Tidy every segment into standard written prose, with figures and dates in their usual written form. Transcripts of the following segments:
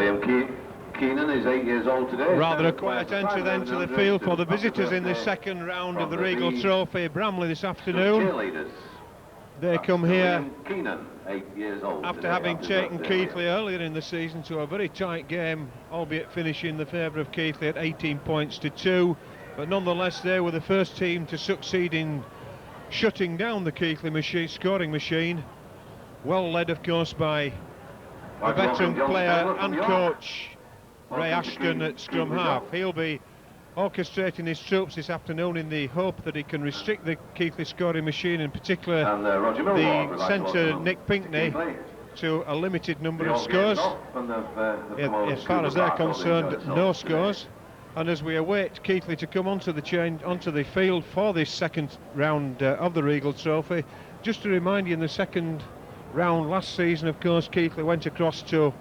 Liam Keenan is 8 years old today. Rather a quiet entry then to the field for the visitors in the second round of the Regal Trophy. Bramley this afternoon. They come here after having taken Keighley earlier in the season to a very tight game, albeit finishing in the favour of Keighley at 18 points to 2. But nonetheless, they were the first team to succeed in shutting down the Keighley scoring machine. Well led, of course, by the veteran player and coach Ray Ashton at scrum half. He'll be orchestrating his troops this afternoon in the hope that he can restrict the Keighley scoring machine, in particular the centre Nick Pinkney, to a limited number of scores. As far as they're concerned, no scores. And as we await Keighley to come onto the field for this second round of the Regal Trophy, just to remind you, in the second round last season, of course, Keighley went across to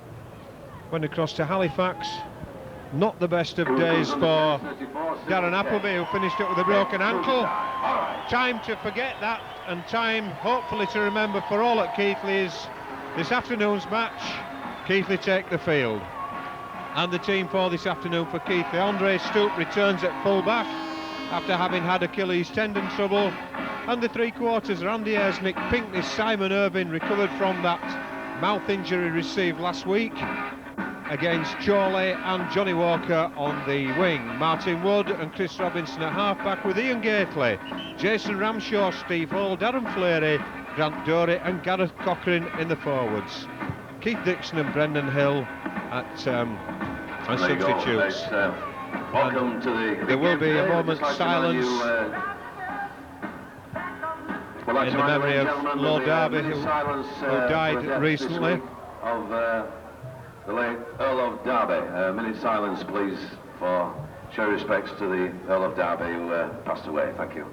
Halifax. Not the best of days for Darren Appleby, who finished up with a broken ankle. Time to forget that, and time hopefully to remember for all at Keighley is this afternoon's match. Keighley take the field. And the team for this afternoon for Keighley: Andre Stoop returns at full-back after having had Achilles tendon trouble. And the three-quarters: Randy Ayres, Nick Pinkney, Simon Irvine, recovered from that mouth injury received last week against Chorley, and Johnny Walker on the wing. Martin Wood and Chris Robinson at half-back, with Ian Gately, Jason Ramshaw, Steve Hall, Darren Fleary, Grant Dory and Gareth Cochrane in the forwards. Keith Dixon and Brendan Hill at substitutes. Welcome to the there will be a moment's silence in the memory of Lord Derby, who died recently. Of the late Earl of Derby. A minute silence, please, for show respects to the Earl of Derby who passed away. Thank you.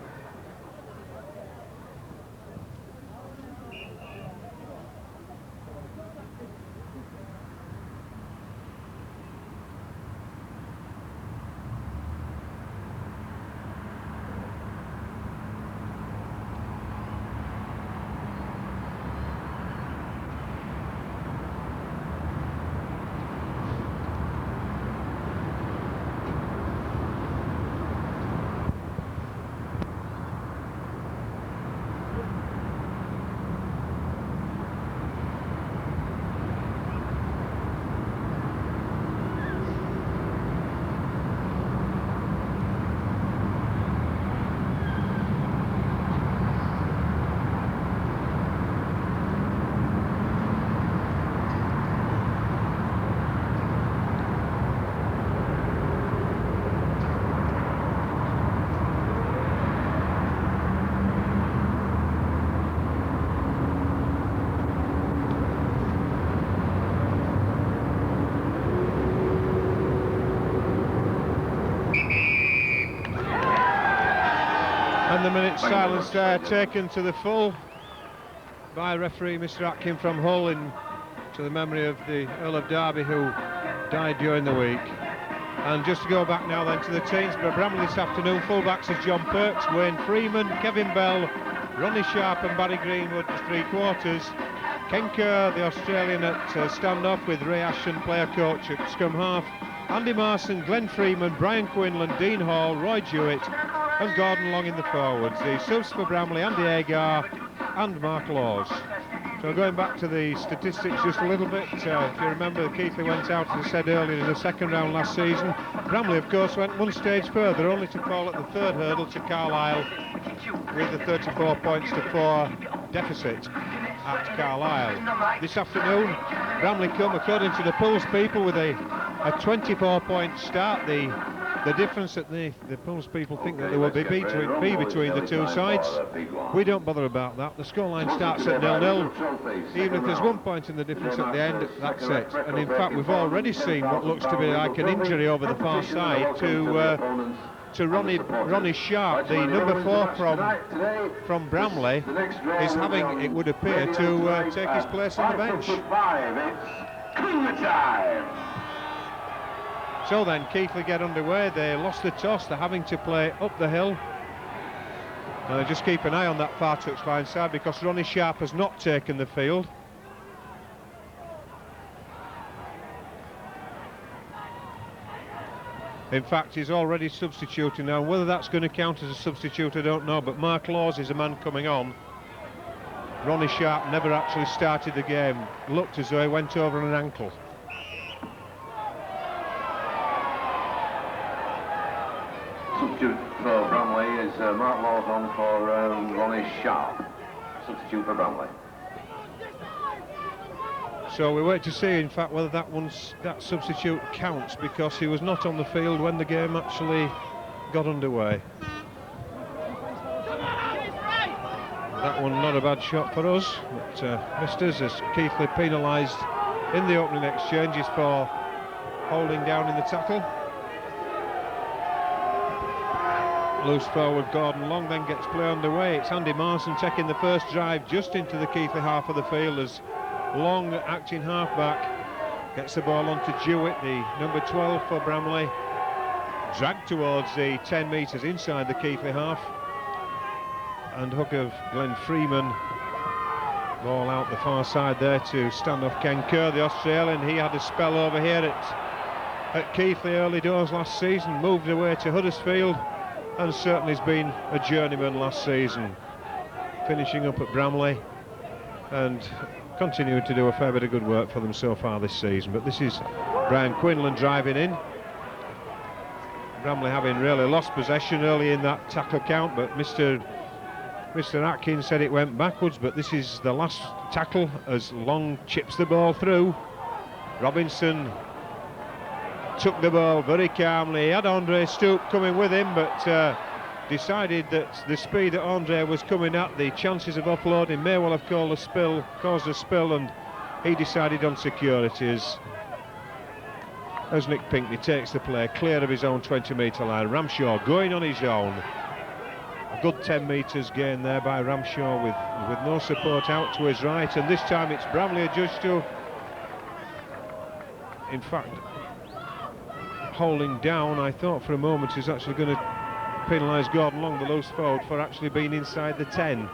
And the minute's silence there, taken to the full by referee Mr. Atkin from Hull, to the memory of the Earl of Derby, who died during the week. And just to go back now then to the teams for Bramley this afternoon: full-backs is John Perks, Wayne Freeman, Kevin Bell, Ronnie Sharp and Barry Greenwood as three-quarters. Ken Kerr, the Australian, at stand-off, with Ray Ashton, player-coach, at scrum half. Andy Marson, Glenn Freeman, Brian Quinlan, Dean Hall, Roy Jewett and Gordon Long in the forwards. The subs for Bramley: Andy Agar and Mark Laws. So going back to the statistics just a little bit, if you remember, Keighley went out, as I said earlier, in the second round last season. Bramley, of course, went one stage further, only to fall at the third hurdle to Carlisle with a 34 points to 4 deficit at Carlisle. This afternoon, Bramley come, according to the Pulse people, with a 24-point start. The difference that the Pulse people think that there will be between the two sides, we don't bother about that. The scoreline starts at 0-0. Even if there's 1 point in the difference at the end, that's it. And in fact, we've already seen what looks to be like an injury over the far side to Ronnie Sharp, the number 4 from Bramley, is having, it would appear, to take his place on the bench. So then Keighley get underway. They lost the toss, they're having to play up the hill. Just keep an eye on that far touchline side, because Ronnie Sharp has not taken the field. In fact, he's already substituting now. Whether that's going to count as a substitute, I don't know, but Mark Laws is a man coming on. Ronnie Sharp never actually started the game. Looked as though he went over an ankle. Substitute for Bramley is Mark Laws on for Ronnie Sharp. Substitute for Bramley. So we wait to see, in fact, whether that substitute counts, because he was not on the field when the game actually got underway. That one not a bad shot for us, but misters, as Keighley penalised in the opening exchanges for holding down in the tackle. Loose forward Gordon Long then gets play underway. It's Andy Marson taking the first drive just into the Keighley half of the field as Long, acting halfback, gets the ball onto Jewett, the number 12 for Bramley, dragged towards the 10 metres inside the Keighley half, and hook of Glenn Freeman, ball out the far side there to stand off Ken Kerr, the Australian. He had a spell over here at Keighley early doors last season, moved away to Huddersfield, and certainly has been a journeyman last season, finishing up at Bramley and continuing to do a fair bit of good work for them so far this season. But this is Brian Quinlan driving in. Bramley having really lost possession early in that tackle count, but Mr. Atkins said it went backwards, but this is the last tackle as Long chips the ball through. Robinson took the ball very calmly. He had Andre Stoop coming with him, but decided that the speed that Andre was coming at, the chances of offloading may well have caused a spill, and he decided on security as Nick Pinkney takes the play clear of his own 20-metre line. Ramshaw going on his own. A good 10 metres gain there by Ramshaw with no support out to his right, and this time it's Bramley adjudged to, in fact, holding down. I thought for a moment he's actually going to penalise Gordon Long, the loose forward, for actually being inside the 10.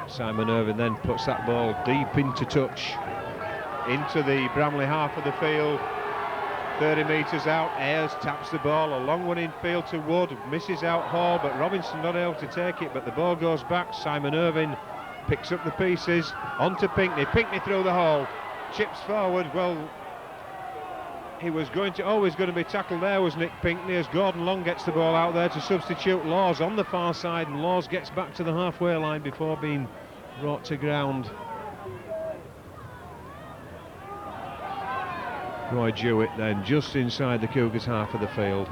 Simon Irvine then puts that ball deep into touch into the Bramley half of the field, 30 metres out. Ayres taps the ball, a long one in field to Wood, misses out Hall, but Robinson not able to take it, but the ball goes back. Simon Irvine picks up the pieces, onto Pinkney through the hole, chips forward. Well, he was always going to be tackled there, was Nick Pinkney, as Gordon Long gets the ball out there to substitute Laws on the far side, and Laws gets back to the halfway line before being brought to ground. Roy Jewett then just inside the Cougars half of the field.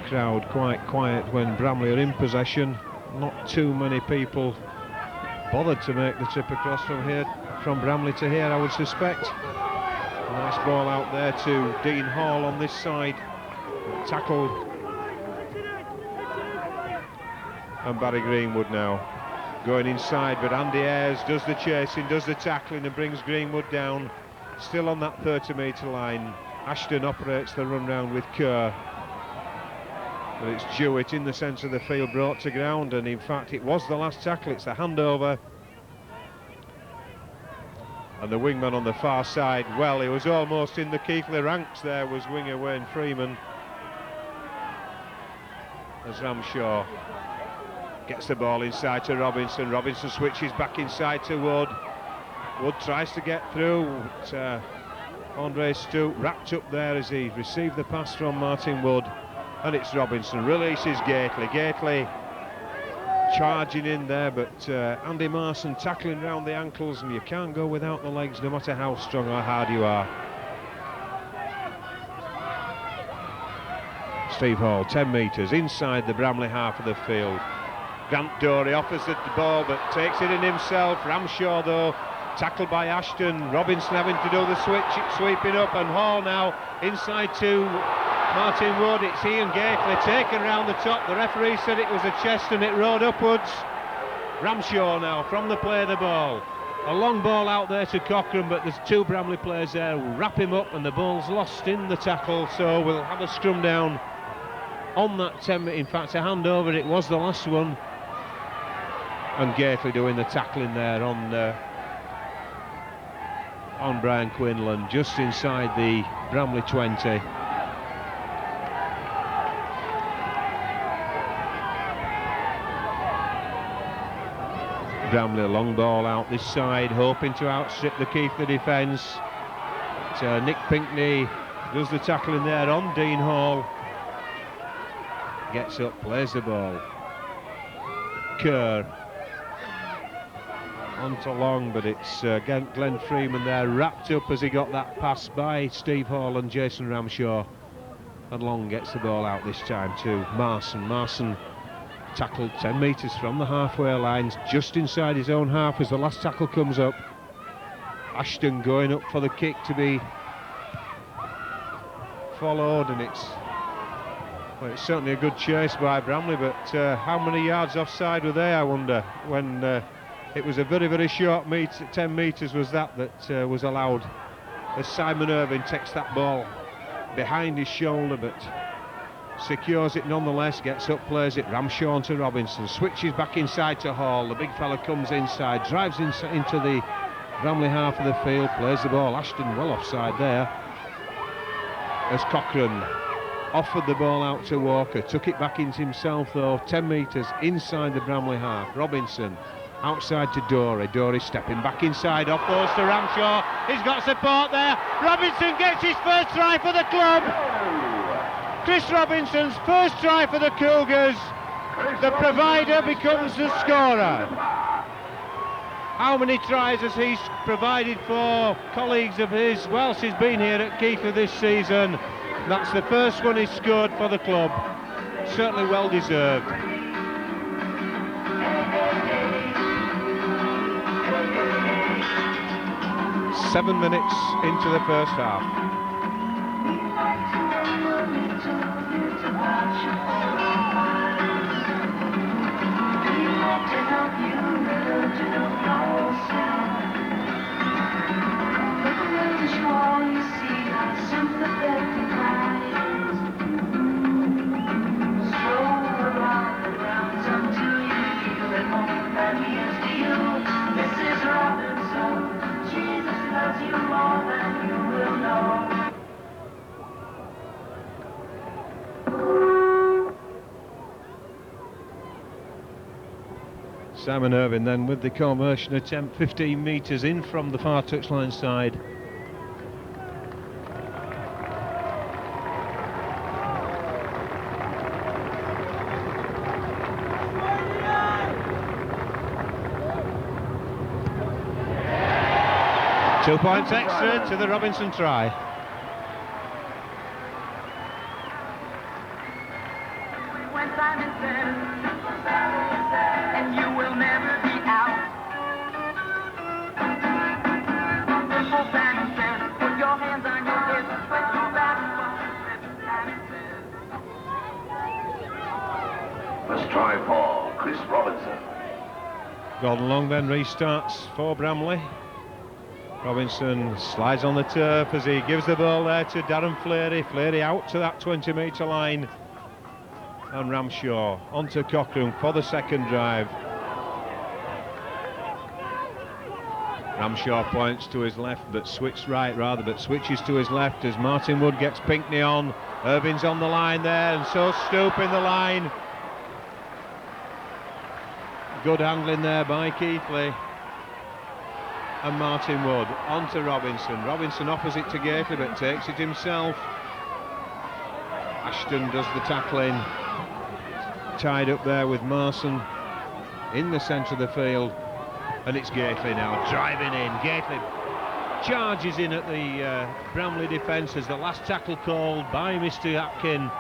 Crowd quite quiet when Bramley are in possession. Not too many people bothered to make the trip across from Bramley to here, I would suspect. A nice ball out there to Dean Hall on this side, tackled, and Barry Greenwood now going inside, but Andy Ayres does the chasing, does the tackling, and brings Greenwood down, still on that 30-metre line. Ashton operates the run round with Kerr, but it's Jewett in the centre of the field brought to ground, and in fact it was the last tackle. It's the handover, and the wingman on the far side, well, he was almost in the Keighley ranks there, was winger Wayne Freeman, as Ramshaw gets the ball inside to Robinson. Robinson switches back inside to Wood. Wood tries to get through, but Andre Stoop wrapped up there as he received the pass from Martin Wood, and it's Robinson releases Gately. Gately charging in there, but Andy Marson tackling round the ankles, and you can't go without the legs no matter how strong or hard you are. Steve Hall, 10 metres inside the Bramley half of the field. Grant Dorey offers the ball but takes it in himself. Ramshaw though tackled by Ashton. Robinson having to do the sweeping up, and Hall now inside to Martin Wood. It's Ian Gately taken round the top. The referee said it was a chest and it rode upwards. Ramshaw now from the play of the ball. A long ball out there to Cochrane, but there's two Bramley players there who wrap him up, and the ball's lost in the tackle, so we'll have a scrum down on that 10. In fact, a handover, it was the last one. And Gately doing the tackling there on on Brian Quinlan, just inside the Bramley 20. Bramley, a long ball out this side, hoping to outstrip the Keighley defence. Nick Pinkney does the tackling there on Dean Hall. Gets up, plays the ball. Kerr onto Long, but it's Glenn Freeman there, wrapped up as he got that pass by Steve Hall and Jason Ramshaw. And Long gets the ball out this time to Marson. Marson tackled 10 metres from the halfway lines, just inside his own half as the last tackle comes up. Ashton going up for the kick to be followed, and it's certainly a good chase by Bramley, but how many yards offside were they, I wonder, when it was a very, very short 10 metres was that was allowed, as Simon Irvine takes that ball behind his shoulder, but secures it nonetheless, gets up, plays it, Ramshaw to Robinson, switches back inside to Hall, the big fella comes inside, drives into the Bramley half of the field, plays the ball, Ashton well offside there, as Cochrane offered the ball out to Walker, took it back into himself though, 10 metres inside the Bramley half. Robinson outside to Dory stepping back inside, off goes to Ramshaw, he's got support there, Robinson gets his first try for the club. Chris Robinson's first try for the Cougars. The provider becomes the scorer. How many tries has he provided for colleagues of his whilst he's been here at Keighley this season? That's the first one he's scored for the club. Certainly well deserved. Seven minutes into the first half. Simon Irvine then with the conversion attempt, 15 metres in from the far touchline side. Two points extra to the Robinson try. First try for Chris Robinson. Gordon Long then restarts for Bramley. Robinson slides on the turf as he gives the ball there to Darren Fleary. Fleary out to that 20-metre line. And Ramshaw onto Cochrane for the second drive. Ramshaw points to his left, but switches to his left as Martin Wood gets Pinkney on. Irvine's on the line there, and so Stoop in the line. Good handling there by Keighley. And Martin Wood onto Robinson. Robinson offers it to Keighley, but takes it himself. Ashton does the tackling. Tied up there with Marson in the centre of the field. And it's Keighley now driving in. Keighley charges in at the Bramley defence as the last tackle called by Mr. Atkin.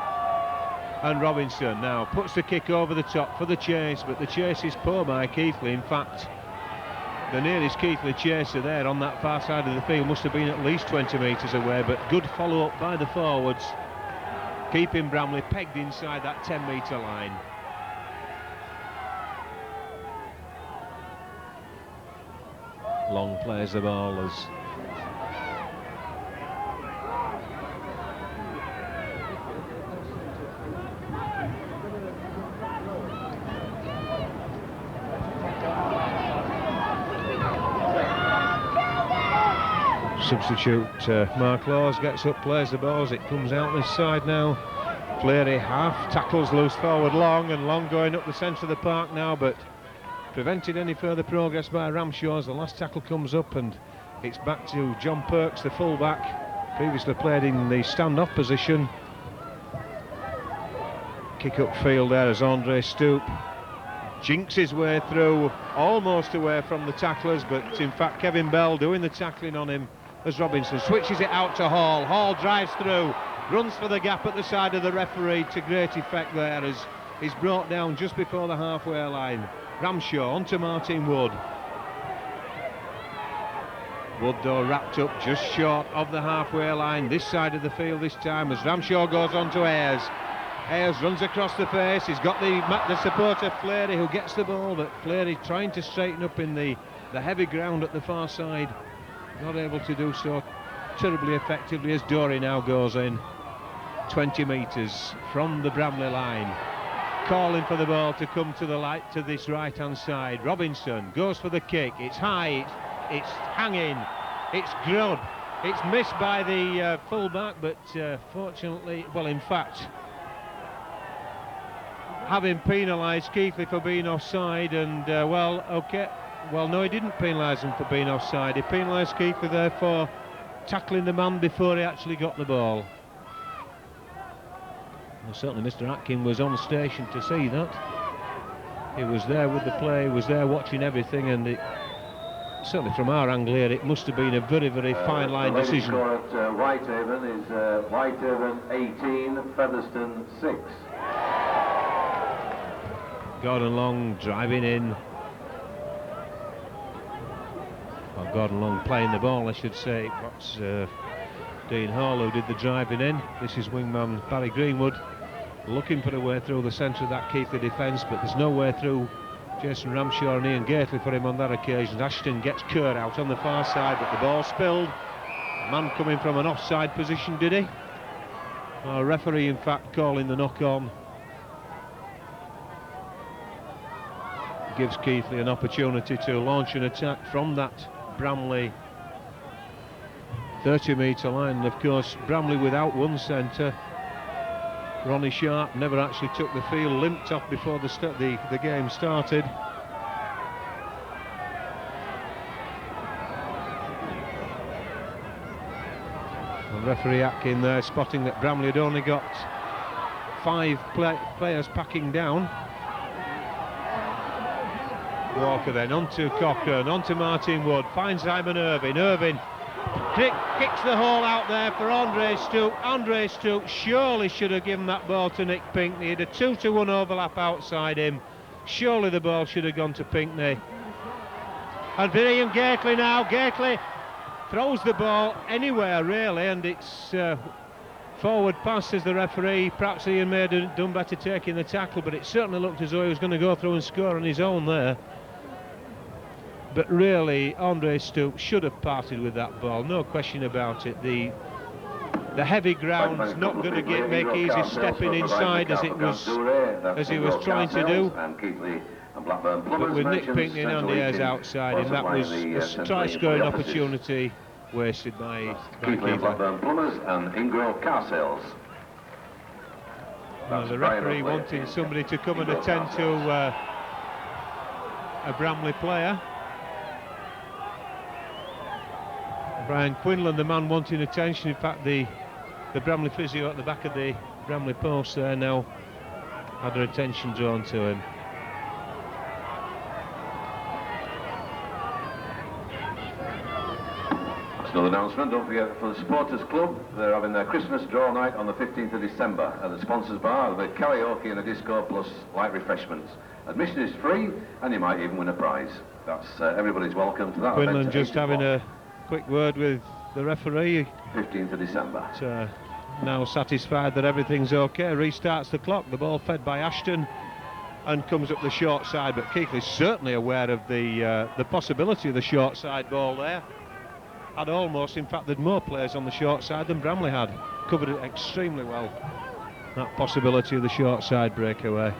And Robinson now puts the kick over the top for the chase, but the chase is poor by Keighley. In fact, the nearest Keighley chaser there on that far side of the field must have been at least 20 metres away, but good follow-up by the forwards, keeping Bramley pegged inside that 10-metre line. Long plays the ball as Substitute Mark Laws gets up, plays the balls, it comes out this side now. Fleury half tackles loose forward Long, and Long going up the centre of the park now, but prevented any further progress by Ramshaw as the last tackle comes up, and it's back to John Perks, the full-back, previously played in the stand-off position. Kick up field there as Andre Stoop jinks his way through, almost away from the tacklers, but in fact Kevin Bell doing the tackling on him as Robinson switches it out to Hall. Hall drives through, runs for the gap at the side of the referee to great effect there as he's brought down just before the halfway line. Ramshaw onto Martin Wood. Wood though wrapped up just short of the halfway line this side of the field this time as Ramshaw goes on to Ayres. Ayres runs across the face, he's got the supporter Fleury who gets the ball, but Fleury trying to straighten up in the heavy ground at the far side, not able to do so terribly effectively as Dory now goes in 20 metres from the Bramley line, calling for the ball to come to the light to this right hand side. Robinson goes for the kick, it's high, it's hanging, it's good, it's missed by the full-back, but fortunately, well in fact, having penalised Keighley for being offside, and no, he didn't penalise him for being offside. He penalised Keighley there for tackling the man before he actually got the ball. Well, certainly Mr. Atkin was on station to see that. He was there with the play, he was there watching everything, and certainly from our angle here, it must have been a very, very fine line decision. The score at Whitehaven is Whitehaven 18, Featherstone 6. Gordon Long driving in. Well, Gordon Long playing the ball, I should say. That's Dean Hall who did the driving in. This is wingman Barry Greenwood looking for a way through the centre of that Keighley defence, but there's no way through Jason Ramshaw and Ian Gately for him on that occasion. Ashton gets Kerr out on the far side, but the ball spilled. Man coming from an offside position, did he? Our referee in fact calling the knock on. Gives Keighley an opportunity to launch an attack from that Bramley 30-metre line, and of course Bramley without one centre. Ronnie Sharp never actually took the field, limped off before the game started. And referee Atkin there spotting that Bramley had only got 5 players packing down. Walker then onto Cochrane, onto Martin Wood, finds Simon Irvine. Irvine kicks the hole out there for Andre Stoop. Andre Stoop surely should have given that ball to Nick Pinkney. He had a 2-to-1 overlap outside him. Surely the ball should have gone to Pinkney. And Ian Gately now. Gately throws the ball anywhere really, and it's forward pass as the referee. Perhaps Ian may have done better taking the tackle, but it certainly looked as though he was going to go through and score on his own there. But really, Andre Stoop should have parted with that ball, no question about it. The heavy ground's not going to make easy stepping inside as he was trying to do. But with Nick Pinkney and Andy Ayres outside him, that was a try-scoring opportunity wasted by Keighley. Plumbers and Ingro car sales. The referee wanting somebody to come and attend to a Bramley player. Brian Quinlan, the man wanting attention. In fact, the Bramley physio at the back of the Bramley post there now had their attention drawn to him. Another announcement, don't forget, for the Supporters Club, they're having their Christmas draw night on the 15th of December at the Sponsors Bar with karaoke and a disco plus light refreshments. Admission is free and you might even win a prize. That's everybody's welcome to that. Quinlan just having a quick word with the referee. 15th of December. Now satisfied that everything's okay, restarts the clock. The ball fed by Ashton and comes up the short side, but Keighley's certainly aware of the possibility of the short side ball there. Had almost, in fact, there'd more players on the short side than Bramley had. Covered it extremely well, that possibility of the short side breakaway.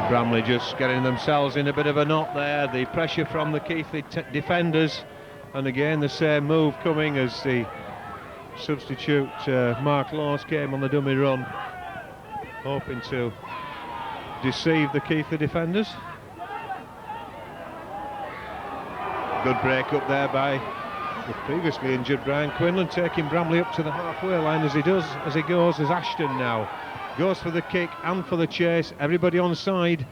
Bramley just getting themselves in a bit of a knot there. The pressure from the Keighley defenders, and again the same move coming as the substitute Mark Laws came on the dummy run, hoping to deceive the Keighley defenders. Good break up there by the previously injured Brian Quinlan, taking Bramley up to the halfway line as he goes as Ashton now goes for the kick and for the chase. Everybody on side.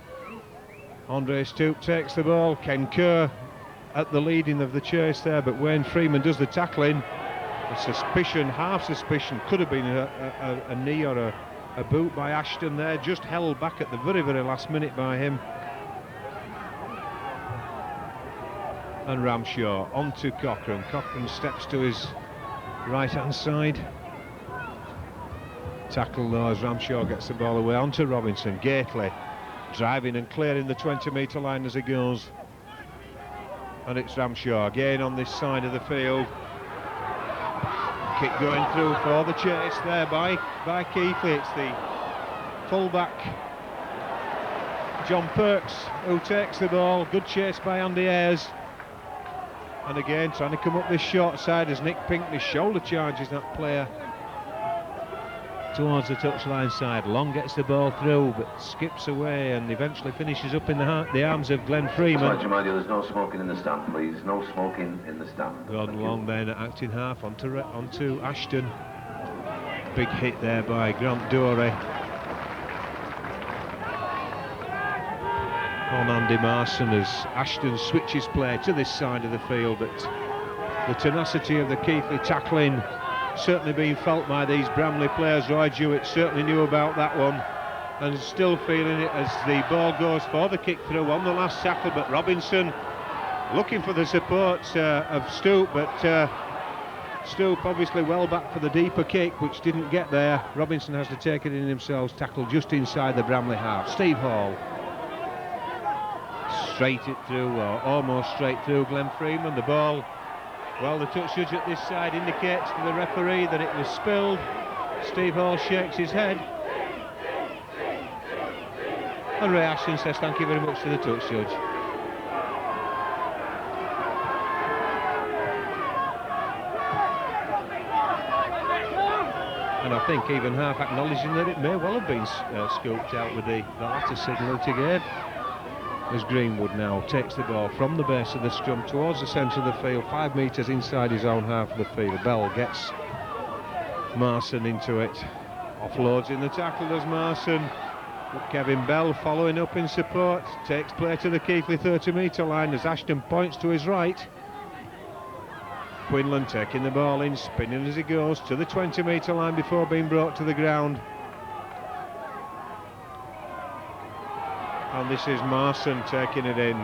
Andre Stoop takes the ball. Ken Kerr at the leading of the chase there, but Wayne Freeman does the tackling. A suspicion, half suspicion, could have been a knee or a boot by Ashton there, just held back at the very, very last minute by him. And Ramshaw onto Cochrane. Cochrane steps to his right hand side. Tackle though as Ramshaw gets the ball away onto Robinson. Keighley driving and clearing the 20-metre line as he goes. And it's Ramshaw again on this side of the field. Kick going through for the chase there by Keighley. It's the full-back John Perks who takes the ball. Good chase by Andy Ayres. And again trying to come up this short side as Nick Pinkney shoulder charges that player towards the touchline side. Long gets the ball through but skips away and eventually finishes up in the arms of Glenn Freeman. I'd remind you, there's no smoking in the stand, please. No smoking in the stand. Gordon Long then at acting half onto Ashton. Big hit there by Grant Dorey on Andy Marson as Ashton switches play to this side of the field, but the tenacity of the Keighley tackling certainly being felt by these Bramley players. Roy Jewett certainly knew about that one and still feeling it as the ball goes for the kick through on the last tackle, but Robinson looking for the support of Stoop, but Stoop obviously well back for the deeper kick which didn't get there. Robinson has to take it in himself, tackle just inside the Bramley half. Steve Hall straight it through, or almost straight through Glenn Freeman. The ball, well, the touch judge at this side indicates to the referee that it was spilled. Steve Hall shakes his head and Ray Ashton says thank you very much to the touch judge. And I think even half acknowledging that it may well have been scooped out with the latter signal to give. As Greenwood now takes the ball from the base of the scrum towards the centre of the field, 5 metres inside his own half of the field. Bell gets Marson into it, offloads in the tackle as Marson, but Kevin Bell following up in support, takes play to the Keighley 30-metre line as Ashton points to his right. Quinlan taking the ball in, spinning as he goes to the 20-metre line before being brought to the ground. And this is Marson taking it in.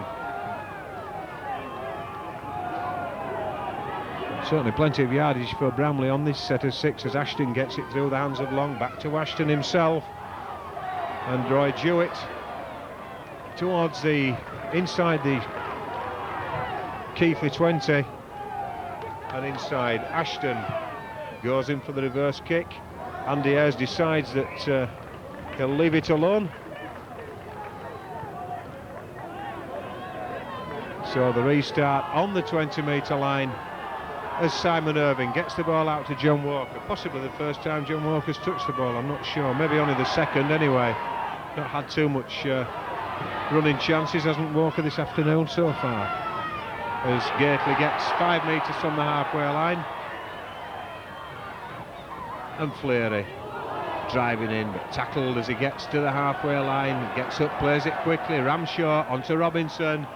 Certainly plenty of yardage for Bramley on this set of 6 as Ashton gets it through the hands of Long, back to Ashton himself. And Roy Jewett towards the inside the Keighley 20. And inside Ashton goes in for the reverse kick. Andy Ayres decides that he'll leave it alone. So the restart on the 20-metre line as Simon Irving gets the ball out to John Walker. Possibly the first time John Walker's touched the ball, I'm not sure. Maybe only the second anyway. Not had too much running chances, hasn't Walker, this afternoon so far. As Keighley gets 5 metres from the halfway line. And Fleary driving in, but tackled as he gets to the halfway line. Gets up, plays it quickly. Ramshaw onto Robinson.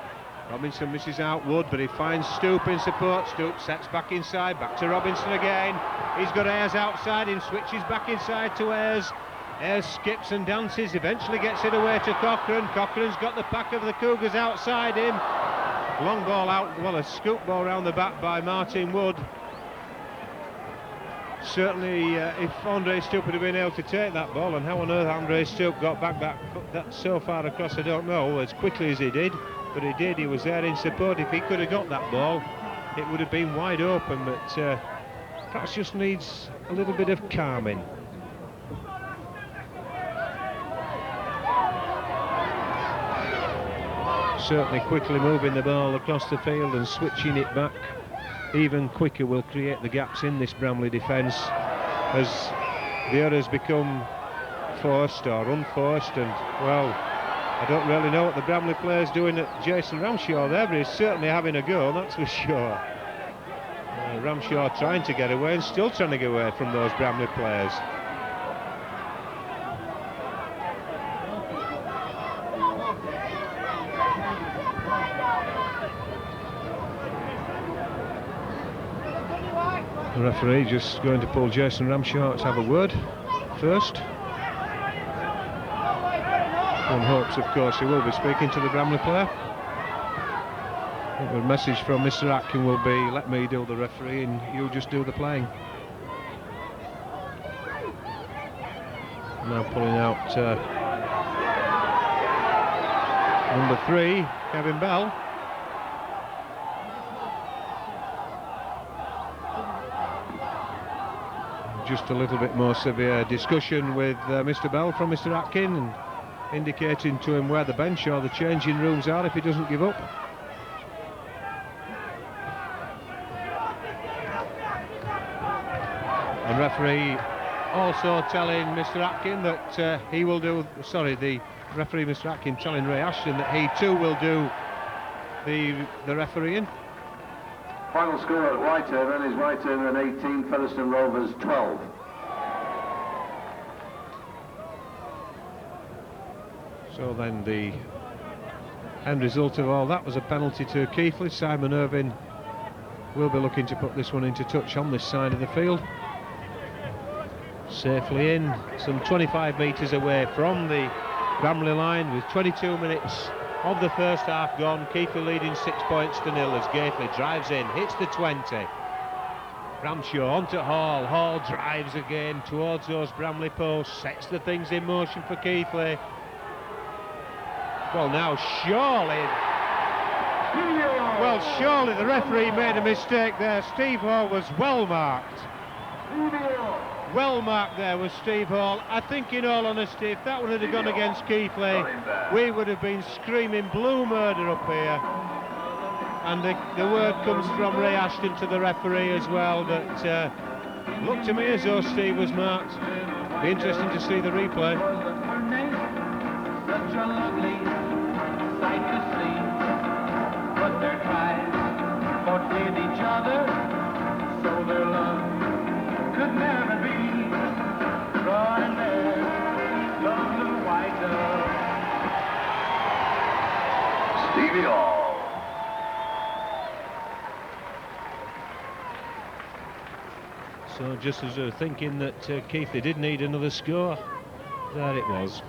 Robinson misses out Wood, but he finds Stoop in support. Stoop sets back inside, back to Robinson again. He's got Ayres outside him, switches back inside to Ayres. Ayres skips and dances, eventually gets it away to Cochrane. Cochrane's got the pack of the Cougars outside him. Long ball out, well, a scoop ball round the back by Martin Wood. Certainly, if Andre Stoop had been able to take that ball, and how on earth Andre Stoop got back that so far across, I don't know, as quickly as he did. But he did, he was there in support. If he could have got that ball, it would have been wide open, but perhaps just needs a little bit of calming. certainly quickly moving the ball across the field and switching it back even quicker will create the gaps in this Bramley defence as the others become forced or unforced. And well, I don't really know what the Bramley player's doing at Jason Ramshaw there, but he's certainly having a go, that's for sure. Ramshaw trying to get away and still trying to get away from those Bramley players. The referee just going to pull Jason Ramshaw to have a word first. One hopes, of course, he will be speaking to the Bramley player. I think the message from Mr. Atkin will be, let me do the referee and you just do the playing. Now pulling out number 3, Kevin Bell. Just a little bit more severe discussion with Mr. Bell from Mr. Atkin, and indicating to him where the bench or the changing rooms are if he doesn't give up. And referee also telling Mr. Atkin that he will do, the referee Mr. Atkin telling Ray Ashton that he too will do the refereeing. Final score at Whitehaven is Whitehaven 18, Featherstone Rovers 12. So then the end result of all that was a penalty to Keighley. Simon Irvine will be looking to put this one into touch on this side of the field. Safely in, some 25 metres away from the Bramley line with 22 minutes of the first half gone. Keighley leading 6 points to 0 as Gately drives in, hits the 20. Ramshaw onto Hall. Hall drives again towards those Bramley posts, sets the things in motion for Keighley. Well, now surely the referee made a mistake there. Steve Hall was well marked. Well marked there was Steve Hall. I think, in all honesty, if that one had gone against Keighley, we would have been screaming blue murder up here. And the word comes from Ray Ashton to the referee as well that looked to me as though Steve was marked. Be interesting to see the replay. Such a lovely sight to see, but their tries fought with each other, so their love could never be. Drawing there, love the white dove. Stevie Hall. So just as we were thinking that Keighley did need another score, there it was.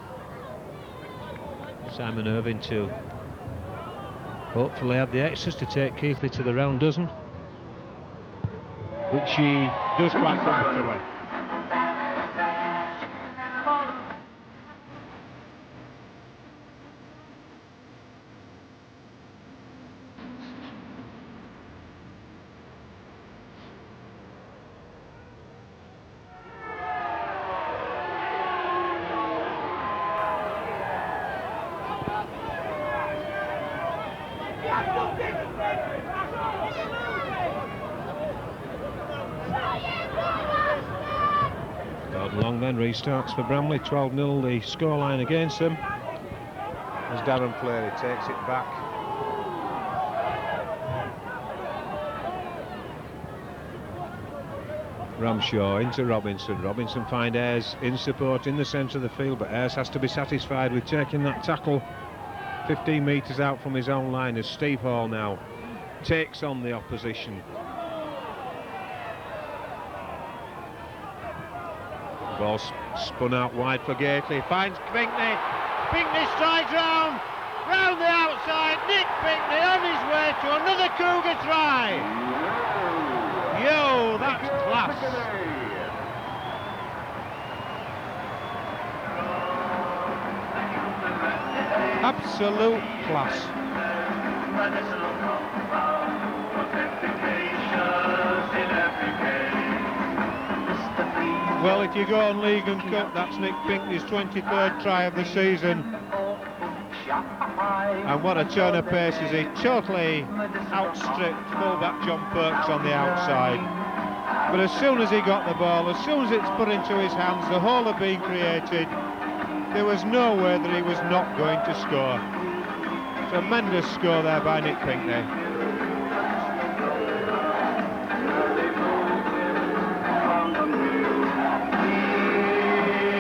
Simon Irvine to hopefully have the extras to take Keighley to the round dozen, which he does quite comfortably. Long then restarts for Bramley, 12-0 the scoreline against them as Darren Fleary takes it back. Ramshaw into Robinson. Robinson finds Ayres in support in the centre of the field, but Ayres has to be satisfied with taking that tackle 15 metres out from his own line as Steve Hall now takes on the opposition. Ball spun out wide for Gately, finds Pinkney. Pinkney strides round the outside. Nick Pinkney on his way to another Cougar try. Yo, that's class. Absolute class. Well, if you go on League and Cup, that's Nick Pinkney's 23rd try of the season. And what a turn of pace as he totally outstripped fullback John Perks on the outside. But as soon as he got the ball, as soon as it's put into his hands, the hole had been created. There was no way that he was not going to score. Tremendous score there by Nick Pinkney.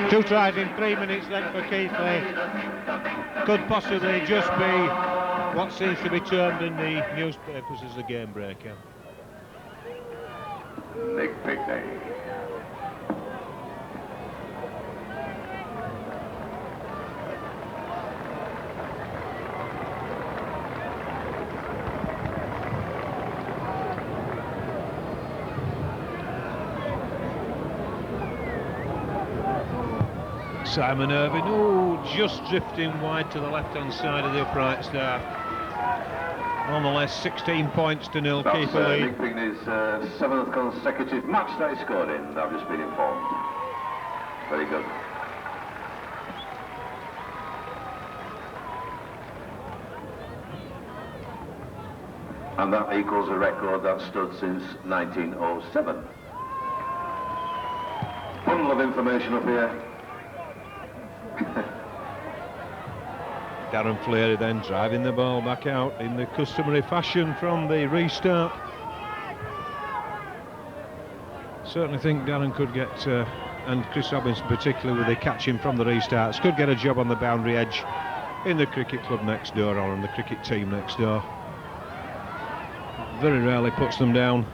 Two tries in 3 minutes then for Keighley. Could possibly just be what seems to be termed in the newspapers as a game breaker. Nick Pinkney. Simon Irvine, oh, just drifting wide to the left-hand side of the upright star. Nonetheless, 16 points to nil, keeper lead. Nick Pinkney's 7th consecutive match that he scored in, I've just been informed. Very good. And that equals a record that stood since 1907. Bundle of information up here. Darren Fleary then driving the ball back out in the customary fashion from the restart. Certainly think Darren could get, and Chris Robinson particularly with the catching from the restarts, could get a job on the boundary edge in the cricket club next door or in the cricket team next door. Very rarely puts them down.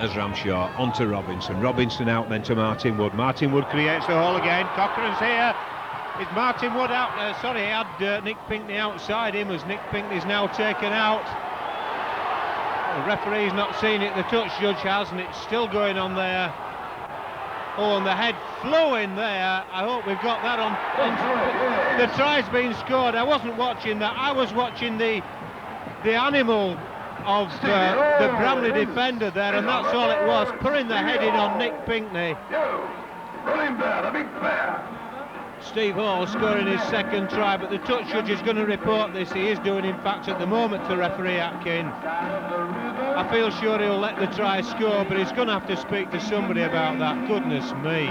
As Ramshaw onto Robinson. Robinson out then to Martin Wood. Martin Wood creates the hole again. Cochrane's here. Is Martin Wood out there? Sorry, he had Nick Pinkney outside him as Nick Pinkney's now taken out. The referee's not seen it, the touch judge has, and it's still going on there. Oh, and the head flew in there. I hope we've got that on. The try's been scored. I wasn't watching that. I was watching the animal of the Bramley defender there, and that's all it was, putting the head in on Nick Pinkney. Running there, a big player. Steve Hall scoring his second try, but the touch judge is going to report this. He is doing, in fact, at the moment to referee Atkin. I feel sure he'll let the try score, but he's going to have to speak to somebody about that. Goodness me.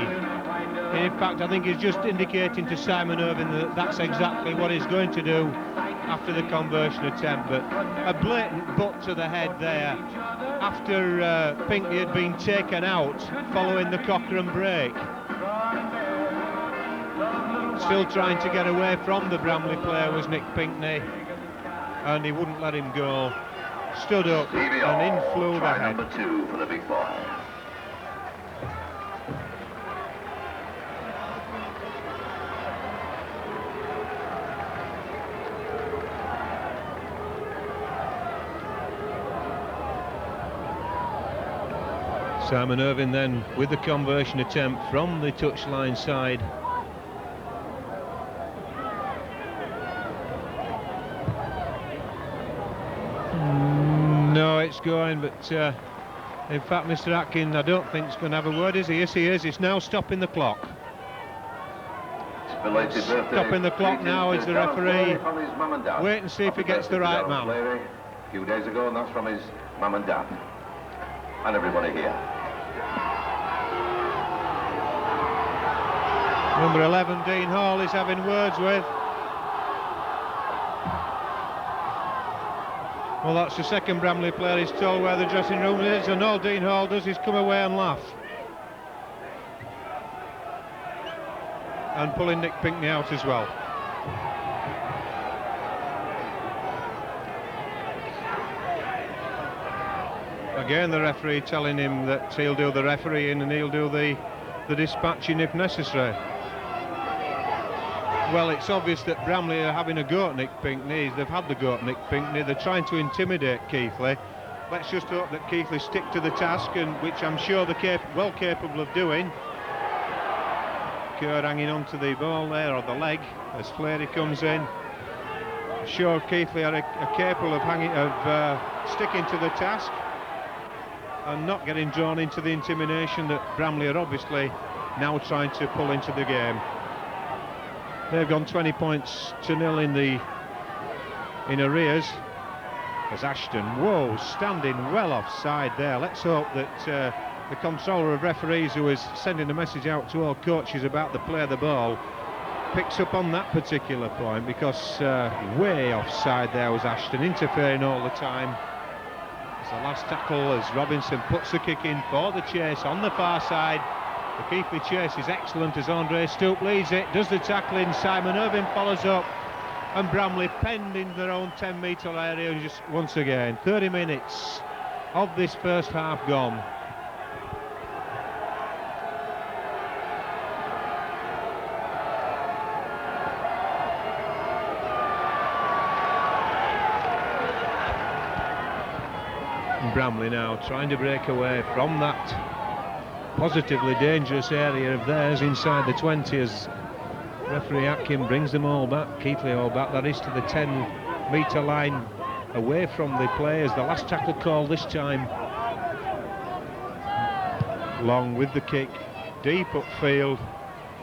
In fact, I think he's just indicating to Simon Irvine that that's exactly what he's going to do after the conversion attempt. But a blatant butt to the head there after Pinkney had been taken out following the Cochrane break. Still trying to get away from the Bramley player was Nick Pinkney, and he wouldn't let him go. Stood up and in flew the head. Number 2 for the big boy. Simon Irvine then with the conversion attempt from the touchline side. No, it's going, but in fact Mr. Atkin I don't think is going to have a word, is he? Yes, he is. It's now stopping the clock. Stopping the clock now is the referee. Wait and see if he gets the right man. A few days ago, and that's from his mum and dad. And everybody here. Number 11, Dean Hall, is having words with. Well, that's the second Bramley player he's told where the dressing room is, and all Dean Hall does is come away and laugh. And pulling Nick Pinkney out as well. Again, the referee telling him that he'll do the refereeing and he'll do the dispatching if necessary. Well, it's obvious that Bramley are having a go at Nick Pinkney. They've had the go at Nick Pinkney. They're trying to intimidate Keighley. Let's just hope that Keighley stick to the task, and which I'm sure they're well capable of doing. Kerr hanging onto the ball there, or the leg, as Fleary comes in. I'm sure Keighley are capable of sticking to the task and not getting drawn into the intimidation that Bramley are obviously now trying to pull into the game. They've gone 20 points to nil in arrears. As Ashton, whoa, standing well offside there. Let's hope that the controller of referees, who is sending a message out to all coaches about the play of the ball, picks up on that particular point, because way offside there was Ashton, interfering all the time. As the last tackle, as Robinson puts the kick in for the chase on the far side. The Keighley chase is excellent as Andre Stoop leads it, does the tackling, Simon Irving follows up, and Bramley penned in their own 10-metre area. Just once again, 30 minutes of this first half gone. Bramley now trying to break away from that positively dangerous area of theirs inside the 20 as referee Atkin brings them all back, Keighley all back, that is, to the 10-metre line away from the players. The last tackle call this time. Long with the kick, deep upfield,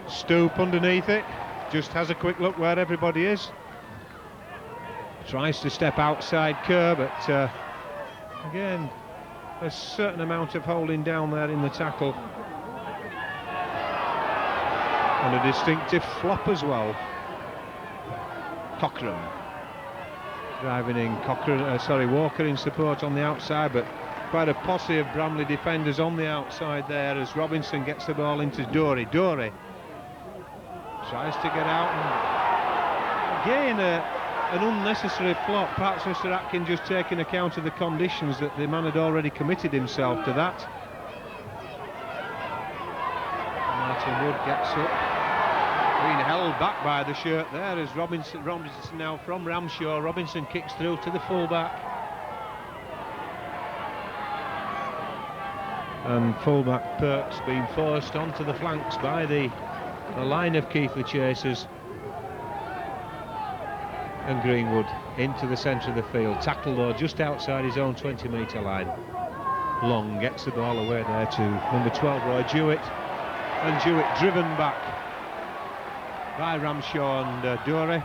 Stoop underneath it, just has a quick look where everybody is. Tries to step outside Kerr, but again, a certain amount of holding down there in the tackle. And a distinctive flop as well. Cochrane driving in, Walker in support on the outside, but quite a posse of Bramley defenders on the outside there as Robinson gets the ball into Dory. Dory tries to get out, and again an unnecessary flop. Perhaps Mr. Atkin just taking account of the conditions, that the man had already committed himself to that. Martin Wood gets up, being held back by the shirt there as Robinson now from Ramshaw. Robinson kicks through to the fullback, and fullback Perks being forced onto the flanks by the line of Keighley chasers. And Greenwood into the centre of the field, tackle though just outside his own 20-metre line. Long gets the ball away there to number 12 Roy Jewett, and Jewett driven back by Ramshaw and Dory,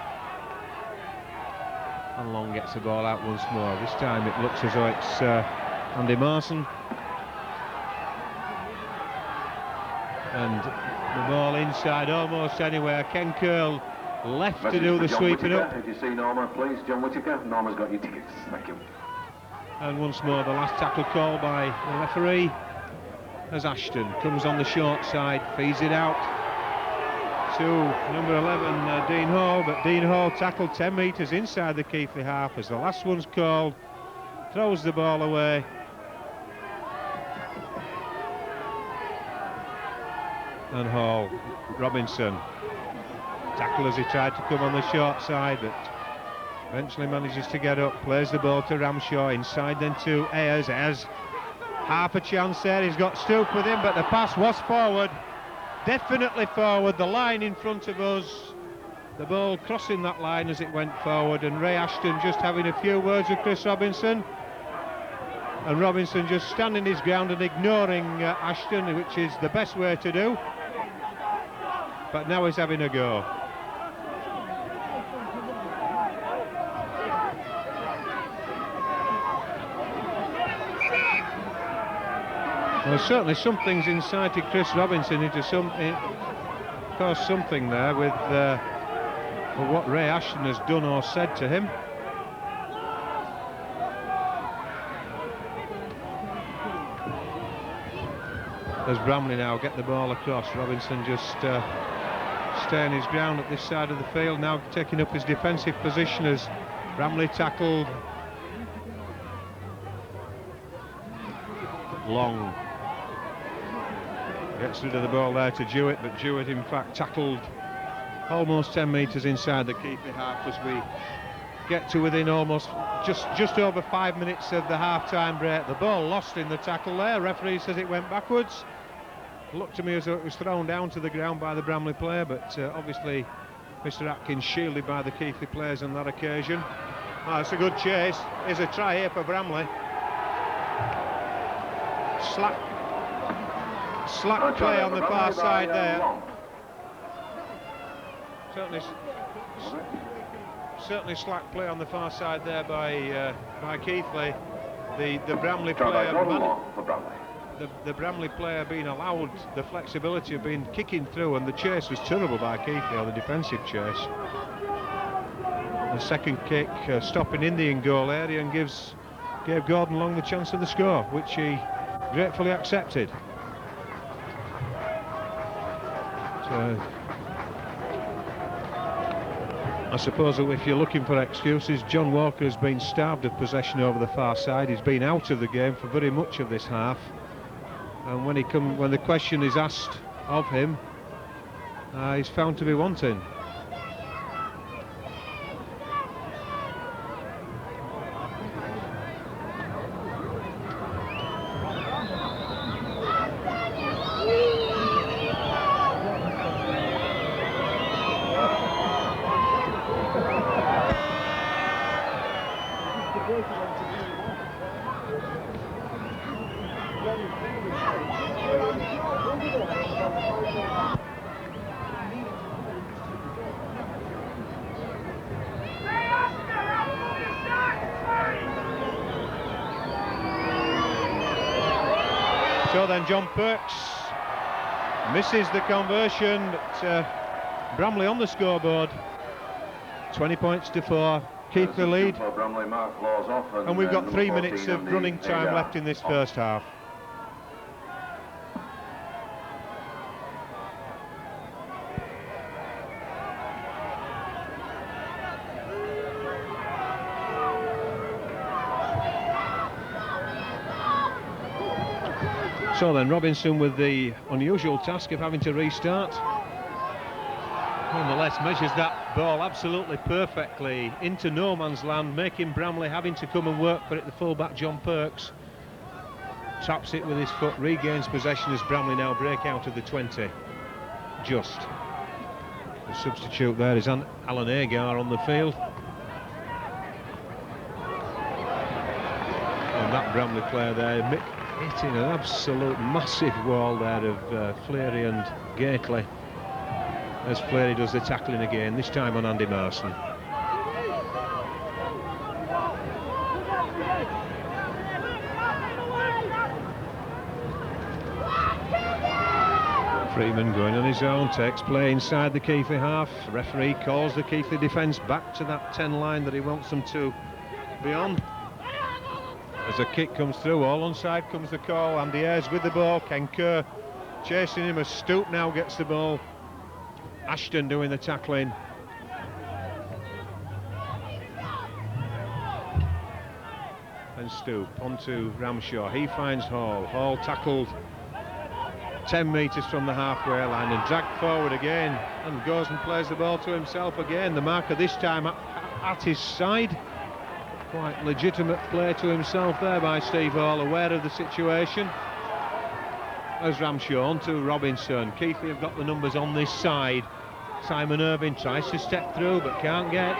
and Long gets the ball out once more. This time it looks as though it's Andy Marson, and the ball inside almost anywhere. Ken Curl left to do the sweeping up. If you see Norma, please, John Whittaker. Norma's got your tickets. Thank you. And once more the last tackle call by the referee as Ashton comes on the short side, feeds it out to number 11 Dean Hall, but Dean Hall tackled 10 metres inside the Keighley half as the last one's called, throws the ball away. And Hall, Robinson, tackle as he tried to come on the short side, but eventually manages to get up, plays the ball to Ramshaw, inside then to Ayers. Ayers, half a chance there, he's got Stoop with him, but the pass was forward, definitely forward, the line in front of us, the ball crossing that line as it went forward, and Ray Ashton just having a few words with Chris Robinson, and Robinson just standing his ground and ignoring Ashton, which is the best way to do, but now he's having a go. Well, certainly something's incited Chris Robinson into something there with what Ray Ashton has done or said to him. As Bramley now get the ball across, Robinson just staying his ground at this side of the field, now taking up his defensive position as Bramley tackled. Long gets rid of the ball there to Jewett, but Jewett in fact tackled almost 10 metres inside the Keighley half as we get to within almost just over 5 minutes of the half-time break. The ball lost in the tackle there, referee says it went backwards. Looked to me as though it was thrown down to the ground by the Bramley player, but obviously Mr. Atkins shielded by the Keighley players on that occasion. Oh, it's a good chase. Here's a try here for Bramley. Slack play on the far side there. Certainly slack play on the far side there by Keighley. The Bramley player, the Bramley player being allowed the flexibility of being kicking through, and the chase was terrible by Keighley, or the defensive chase. The second kick stopping in the in-goal area and gave Gordon Long the chance of the score, which he gratefully accepted. So, I suppose that if you're looking for excuses, John Walker has been starved of possession over the far side. He's been out of the game for very much of this half, and when the question is asked of him, he's found to be wanting. So then John Perks misses the conversion, but Bramley on the scoreboard. 20 points to 4, Keighley lead, and we've got 3 minutes of running time left in this first half. So then Robinson with the unusual task of having to restart. Nonetheless measures that ball absolutely perfectly into no man's land, making Bramley having to come and work for it. The fullback John Perks taps it with his foot, regains possession as Bramley now break out of the 20. Just. The substitute there is Alan Agar on the field. And that Bramley player there hitting an absolute massive wall there of Fleary and Gately, as Fleary does the tackling again, this time on Andy Marson. Freeman going on his own, takes play inside the Keighley half. Referee calls the Keighley defence back to that 10 line that he wants them to be on. As a kick comes through, all onside comes the call. Andy Ayres with the ball, Ken Kerr chasing him as Stoop now gets the ball. Ashton doing the tackling. And Stoop onto Ramshaw, he finds Hall. Hall tackled 10 metres from the halfway line and dragged forward again, and goes and plays the ball to himself again. The marker this time at his side. Quite legitimate play to himself there by Steve Hall, aware of the situation. As Ramshaw on to Robinson. Keighley have got the numbers on this side. Simon Irvine tries to step through but can't get.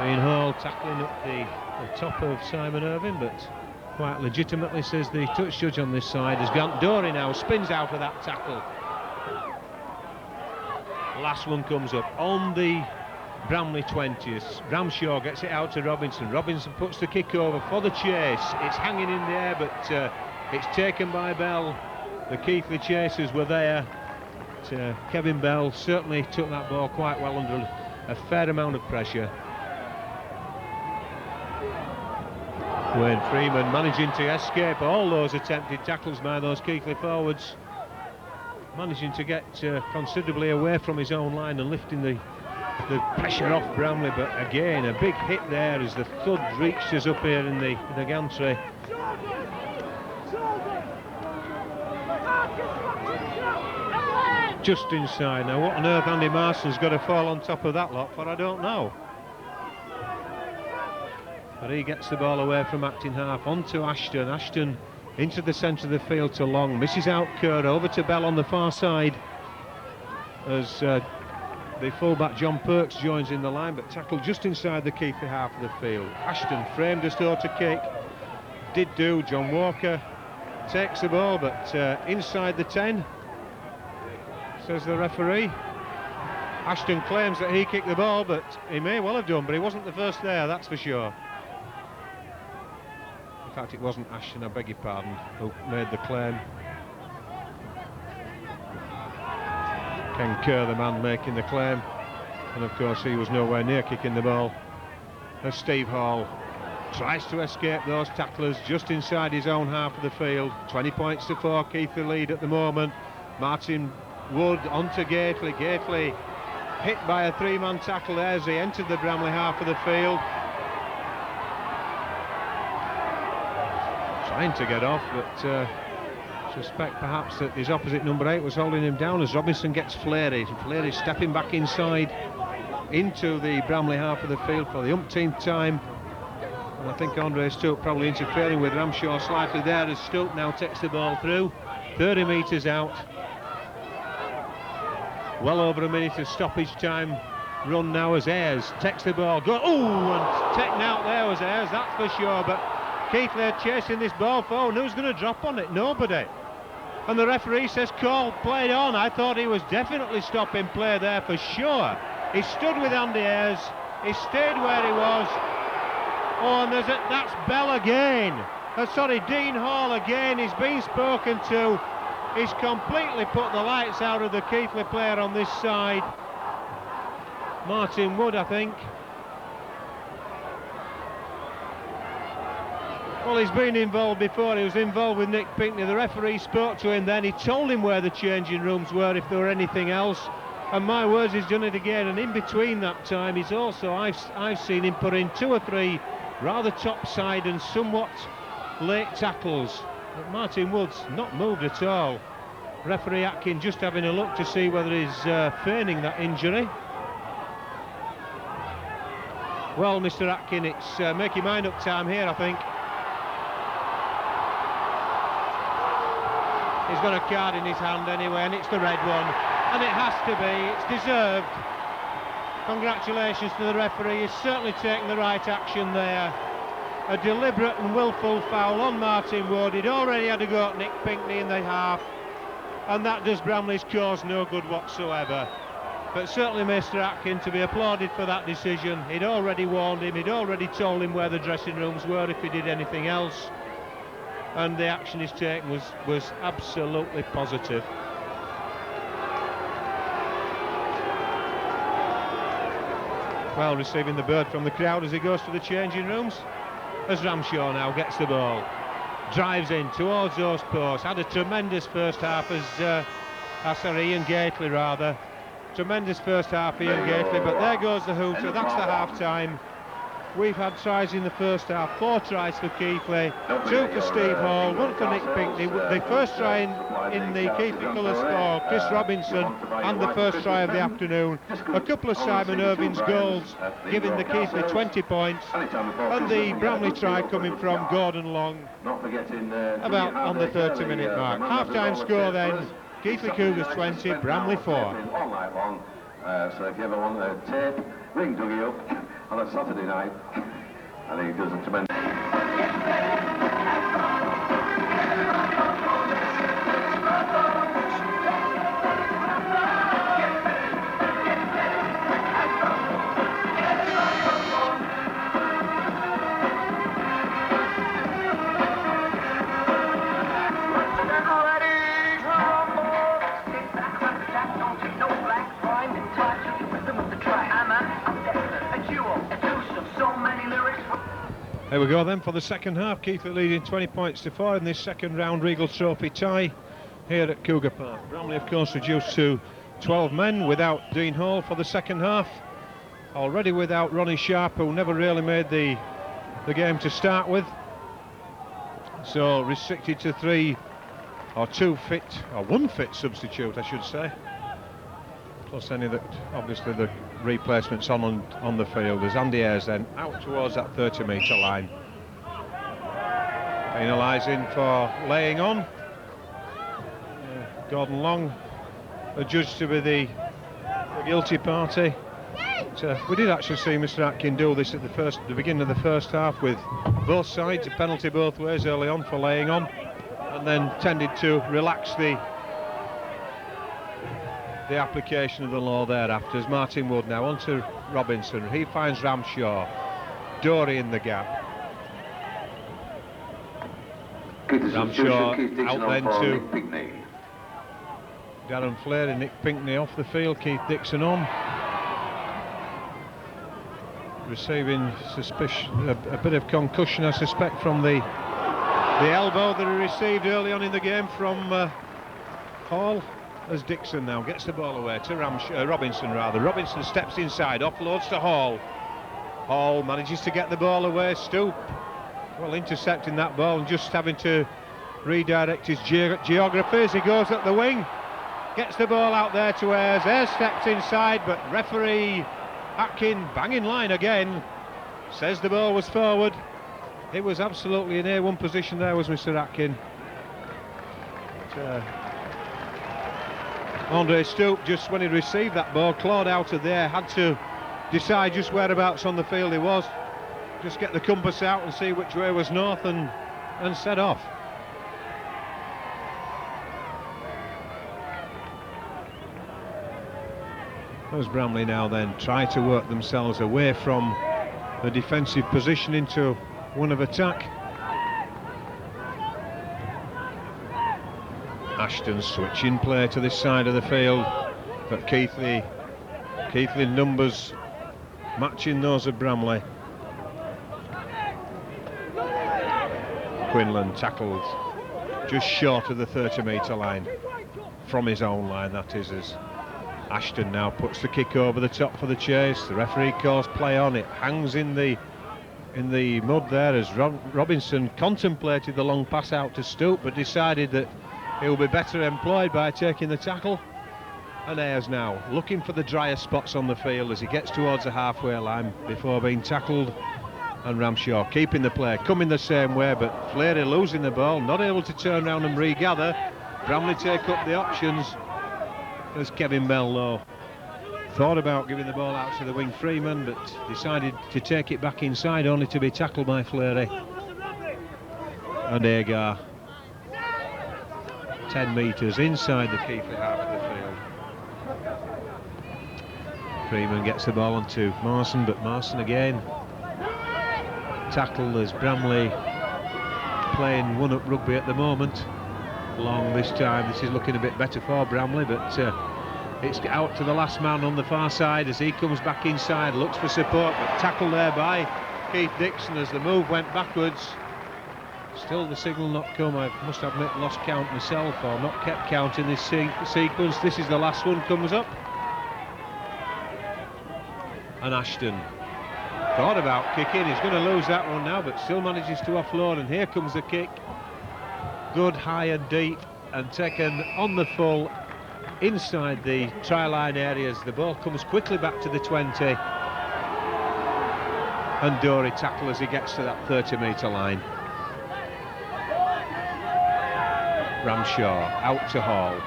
Ian Hall tackling at the top of Simon Irvine, but quite legitimately, says the touch judge on this side, as Grant Dory now spins out of that tackle. Last one comes up on the Bramley 20th. Ramshaw gets it out to Robinson. Robinson puts the kick over for the chase. It's hanging in the air, but it's taken by Bell. The Keighley chasers were there. But, Kevin Bell certainly took that ball quite well under a fair amount of pressure. Wayne Freeman managing to escape all those attempted tackles by those Keighley forwards, managing to get considerably away from his own line and lifting the pressure off Bramley. But again, a big hit there as the thud reached us up here in the gantry. Just inside. Now what on earth Andy Marson's got to fall on top of that lot for, I don't know. But he gets the ball away from acting half onto Ashton. Ashton into the centre of the field to Long, misses out Kerr, over to Bell on the far side as the fullback John Perks joins in the line, but tackled just inside the Keighley half of the field. Ashton framed as though to kick, did do. John Walker takes the ball, but inside the 10. says the referee. Ashton claims that he kicked the ball, but he may well have done, but he wasn't the first there, that's for sure. In fact, it wasn't Ashton, I beg your pardon, who made the claim. Ken Kerr, the man making the claim, and of course he was nowhere near kicking the ball. As Steve Hall tries to escape those tacklers just inside his own half of the field. 20 points to 4, Keighley lead at the moment. Martin Wood onto Gately. Gately hit by a 3-man tackle there as he entered the Bramley half of the field. Trying to get off, but suspect perhaps that his opposite number 8 was holding him down as Robinson gets Fleury. Fleury stepping back inside into the Bramley half of the field for the umpteenth time. And I think Andre Stoop probably interfering with Ramshaw slightly there as Stoop now takes the ball through. 30 metres out. Well over a minute of stoppage time run now as Ayres takes the ball. And taken out there was Ayres, that's for sure. But Keighley chasing this ball forward. Who's going to drop on it? Nobody. And the referee says call, played on. I thought he was definitely stopping play there for sure. He stood with Andy Ayres. He stayed where he was. Oh, and that's Bell again. Dean Hall again. He's been spoken to. He's completely put the lights out of the Keighley player on this side. Martin Wood, I think. Well, he's been involved before. He was involved with Nick Pinkney. The referee spoke to him then. He told him where the changing rooms were if there were anything else. And my words, he's done it again. And in between that time, he's also, I've seen him put in 2 or 3 rather topside and somewhat late tackles. But Martin Wood's not moved at all. Referee Atkin just having a look to see whether he's feigning that injury. Well, Mr. Atkin, it's make your mind up time here, I think. He's got a card in his hand anyway, and it's the red one. And it has to be, it's deserved. Congratulations to the referee, he's certainly taken the right action there. A deliberate and willful foul on Martin Wood. He'd already had a go at Nick Pinkney in the half, and that does Bramley's cause no good whatsoever. But certainly Mr. Atkin to be applauded for that decision. He'd already warned him, he'd already told him where the dressing rooms were if he did anything else. And the action he's taken was absolutely positive. Well, receiving the bird from the crowd as he goes to the changing rooms. As Ramshaw now gets the ball, drives in towards those posts. Had a tremendous first half as Ian Gately rather. Tremendous first half, Ian Gately, but there goes the hooter. That's the half time. We've had tries in the first half, 4 tries for Keighley, 2 for Steve Hall, 1 for Nick Pinkney. The first try in the Keighley colours for Chris Robinson, and the first try of the afternoon. A couple of Simon Irving's goals giving the Keighley 20 points, and the Bramley try coming from Gordon Long about on the 30-minute mark. Half-time score then, Keighley Cougars 20, Bramley 4. So if you ever want a tape, ring Dougie up on a Saturday night. I think he does a tremendous... There we go then for the second half. Keighley leading 20 points to 4 in this second round Regal Trophy tie here at Cougar Park. Bramley of course reduced to 12 men without Dean Hall for the second half. Already without Ronnie Sharp, who never really made the game to start with. So restricted to 1 fit substitute I should say. Plus any that obviously the replacements on the field. As Andy Ayres then out towards that 30-metre line. Penalising for laying on. Gordon Long adjudged to be the guilty party. But, we did actually see Mr. Atkin do this at the beginning of the first half with both sides, a penalty both ways early on for laying on, and then tended to relax the the application of the law thereafter as Martin Wood now onto Robinson. He finds Ramshaw. Dory in the gap. Ramshaw out then to Darren Flair and Nick Pinkney off the field. Keith Dixon on. Receiving suspicion, a bit of concussion, I suspect, from the elbow that he received early on in the game from Hall. As Dixon now gets the ball away to Robinson rather. Robinson steps inside, offloads to Hall. Hall manages to get the ball away. Stoop, well, intercepting that ball and just having to redirect his geography as he goes up the wing. Gets the ball out there to Ayres. Ayres steps inside, but referee Atkin, banging line again, says the ball was forward. It was absolutely in A1 position there, was Mr. Atkin. But, Andre Stoop, just when he received that ball, clawed out of there, had to decide just whereabouts on the field he was. Just get the compass out and see which way was north and set off. As Bramley now then try to work themselves away from the defensive position into one of attack. Ashton switching play to this side of the field, but Keighley numbers matching those of Bramley. Quinlan tackled just short of the 30-metre line, from his own line, that is, as Ashton now puts the kick over the top for the chase. The referee calls play on. It hangs in the mud there as Robinson contemplated the long pass out to Stoop, but decided that he'll be better employed by taking the tackle. And Ayres now looking for the drier spots on the field as he gets towards the halfway line before being tackled. And Ramshaw keeping the play, coming the same way, but Fleary losing the ball, not able to turn around and regather. Bramley take up the options as Kevin Bell, though, thought about giving the ball out to the wing Freeman, but decided to take it back inside, only to be tackled by Fleary. And Agar 10 metres inside the Keighley half of the field. Freeman gets the ball onto Marson, but Marson again tackled as Bramley playing one-up rugby at the moment. Long this time, this is looking a bit better for Bramley, but it's out to the last man on the far side as he comes back inside, looks for support, but tackled there by Keith Dixon as the move went backwards. Still the signal not come. I must admit, lost count myself, or not kept count in this sequence. This is the last one comes up. And Ashton thought about kicking, he's going to lose that one now, but still manages to offload, and here comes the kick. Good, high and deep, and taken on the full inside the try line areas. The ball comes quickly back to the 20, and Dory tackle as he gets to that 30-metre line. Ramshaw out to Hall.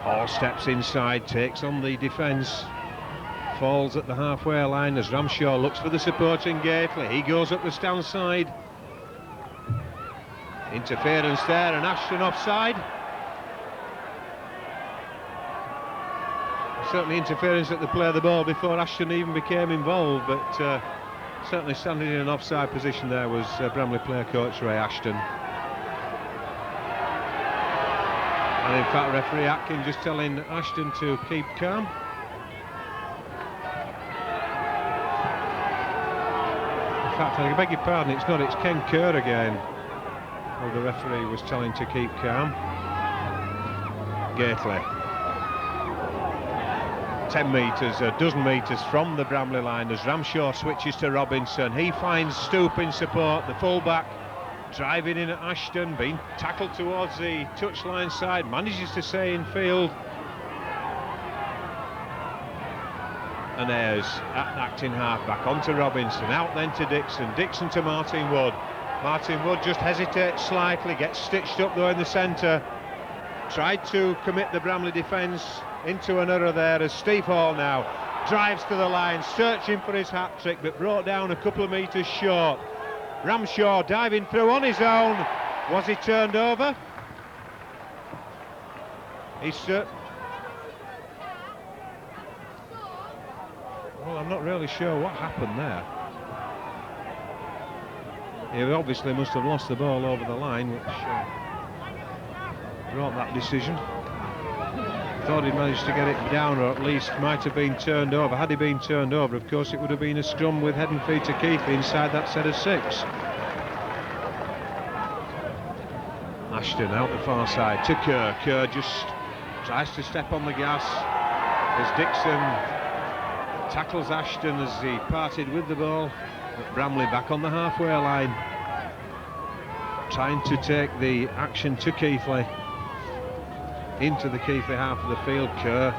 Hall steps inside, takes on the defence, falls at the halfway line as Ramshaw looks for the supporting Keighley. He goes up the stand side. Interference there, and Ashton offside. Certainly interference at the play of the ball before Ashton even became involved, but certainly standing in an offside position there was Bramley player coach Ray Ashton. And in fact, referee Atkin just telling Ashton to keep calm. In fact, I beg your pardon, it's not, it's Ken Kerr again. Well, the referee was telling to keep calm. Keighley. 10 metres, a dozen metres from the Bramley line as Ramshaw switches to Robinson. He finds Stoop in support, the fullback driving in at Ashton, being tackled towards the touchline side, manages to stay in field. And Ayres at acting half-back onto Robinson, out then to Dixon, Dixon to Martin Wood. Martin Wood just hesitates slightly, gets stitched up though in the centre. Tried to commit the Bramley defence into an error there as Steve Hall now drives to the line, searching for his hat-trick, but brought down a couple of metres short. Ramshaw diving through on his own. Was he turned over? Well, I'm not really sure what happened there. He obviously must have lost the ball over the line, which brought that decision. Thought he managed to get it down, or at least might have been turned over. Had he been turned over, of course, it would have been a scrum with head and feet to Keighley inside that set of 6. Ashton out the far side to Kerr. Kerr just tries to step on the gas as Dixon tackles Ashton as he parted with the ball. But Bramley back on the halfway line, trying to take the action to Keighley. Into the Keighley half of the field. Kerr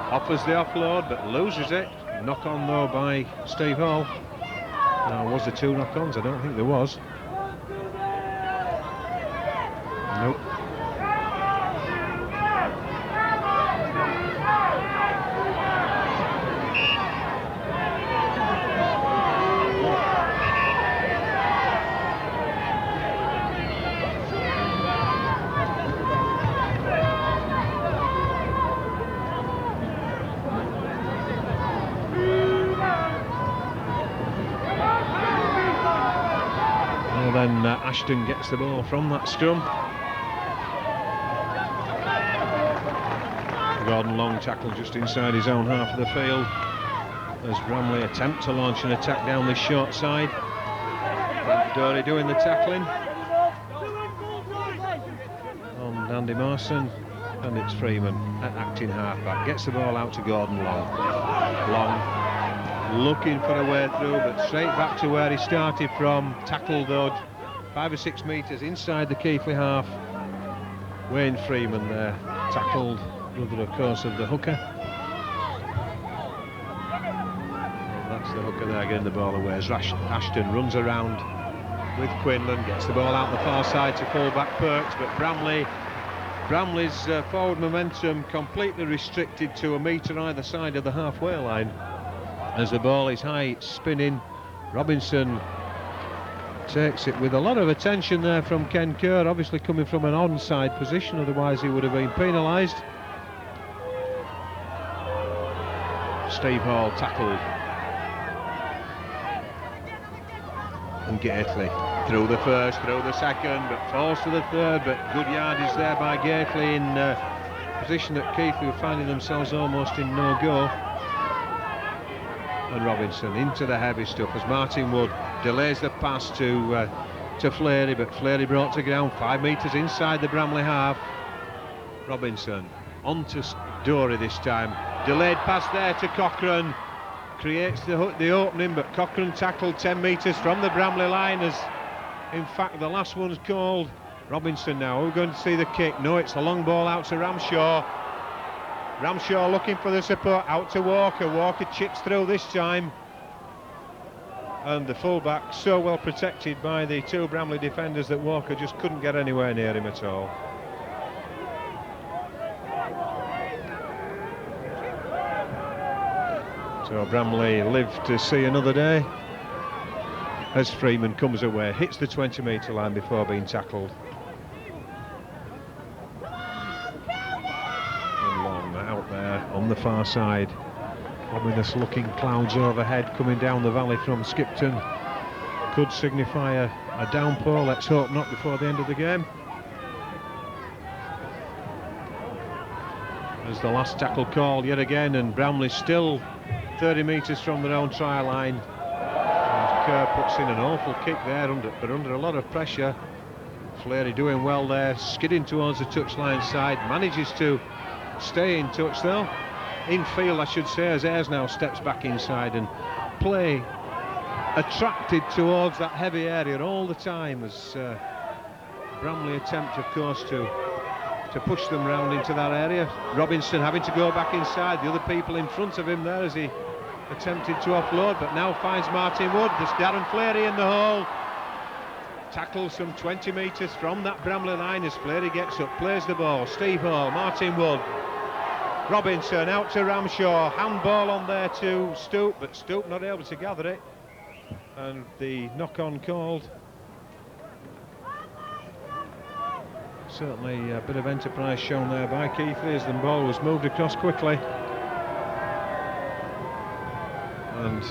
offers the offload but loses it. Knock on though by Steve Hall. Now, was there 2 knock-ons? I don't think there was. Nope. Then Ashton gets the ball from that scrum. Gordon Long tackle just inside his own half of the field as Bramley attempt to launch an attack down this short side. Dory doing the tackling on Andy Marson, and it's Freeman at acting halfback. Gets the ball out to Gordon Long. Long looking for a way through, but straight back to where he started from. Tackled though 5 or 6 metres inside the Keighley half. Wayne Freeman there, tackled, brother of course of the hooker. And that's the hooker there getting the ball away as Ashton runs around with Quinlan, gets the ball out the far side to full-back Perks, but Bramley's forward momentum completely restricted to a metre either side of the halfway line. As the ball is high, it's spinning. Robinson takes it with a lot of attention there from Ken Kerr, obviously coming from an onside position, otherwise he would have been penalised. Steve Hall tackled. And Keighley through the first, through the second, but falls to the third, but good yardage there by Keighley in position that Keighley were finding themselves almost in no-go. And Robinson into the heavy stuff as Martin Wood delays the pass to Fleary, but Fleary brought to ground 5 metres inside the Bramley half. Robinson on to Dory this time. Delayed pass there to Cochrane. Creates the opening, but Cochrane tackled 10 metres from the Bramley line as, in fact, the last one's called. Robinson now, we're going to see the kick. No, it's a long ball out to Ramshaw. Ramshaw looking for the support, out to Walker. Walker chips through this time. And the fullback so well protected by the 2 Bramley defenders that Walker just couldn't get anywhere near him at all. So Bramley live to see another day as Freeman comes away, hits the 20-metre line before being tackled. Out there on the far side, ominous looking clouds overhead coming down the valley from Skipton. Could signify a downpour, let's hope not before the end of the game. As the last tackle call yet again, and Bramley still 30 metres from their own try line. Kerr puts in an awful kick there, but under a lot of pressure. Fleary doing well there, skidding towards the touchline side, manages to stay in touch though, in field I should say, as Ayres now steps back inside, and play attracted towards that heavy area all the time as Bramley attempt of course to push them round into that area. Robinson having to go back inside, the other people in front of him there as he attempted to offload, but now finds Martin Wood. There's Darren Fleary in the hole, tackles some 20 metres from that Bramley line as Fleary gets up, plays the ball. Steve Hall, Martin Wood, Robinson out to Ramshaw, handball on there to Stoop, but Stoop not able to gather it, and the knock-on called. Certainly a bit of enterprise shown there by Keighley as the ball was moved across quickly. And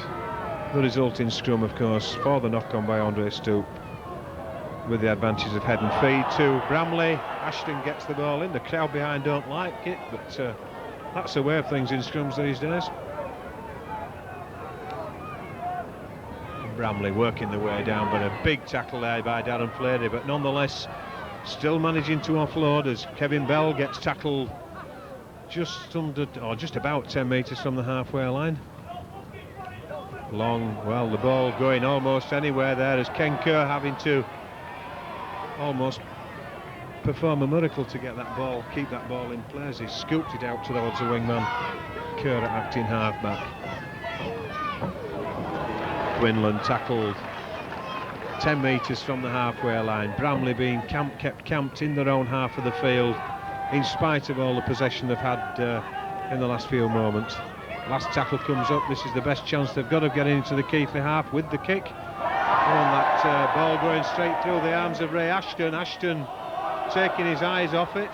the resulting scrum, of course, for the knock-on by Andre Stoop, with the advantage of head and feed to Bramley. Ashton gets the ball in. The crowd behind don't like it, but that's the way of things in scrums these days. Bramley working the way down, but a big tackle there by Darren Flaherty, but nonetheless still managing to offload as Kevin Bell gets tackled just under, or just about 10 metres from the halfway line. Long, well, the ball going almost anywhere there as Ken Kerr having to almost perform a miracle to get that ball, keep that ball in play as he scooped it out towards the wingman. Kerr at acting halfback. Quinlan tackled 10 metres from the halfway line. Bramley being kept camped in their own half of the field in spite of all the possession they've had in the last few moments. Last tackle comes up. This is the best chance they've got of getting into the Keighley half with the kick. And that ball going straight through the arms of Ray Ashton. Ashton taking his eyes off it.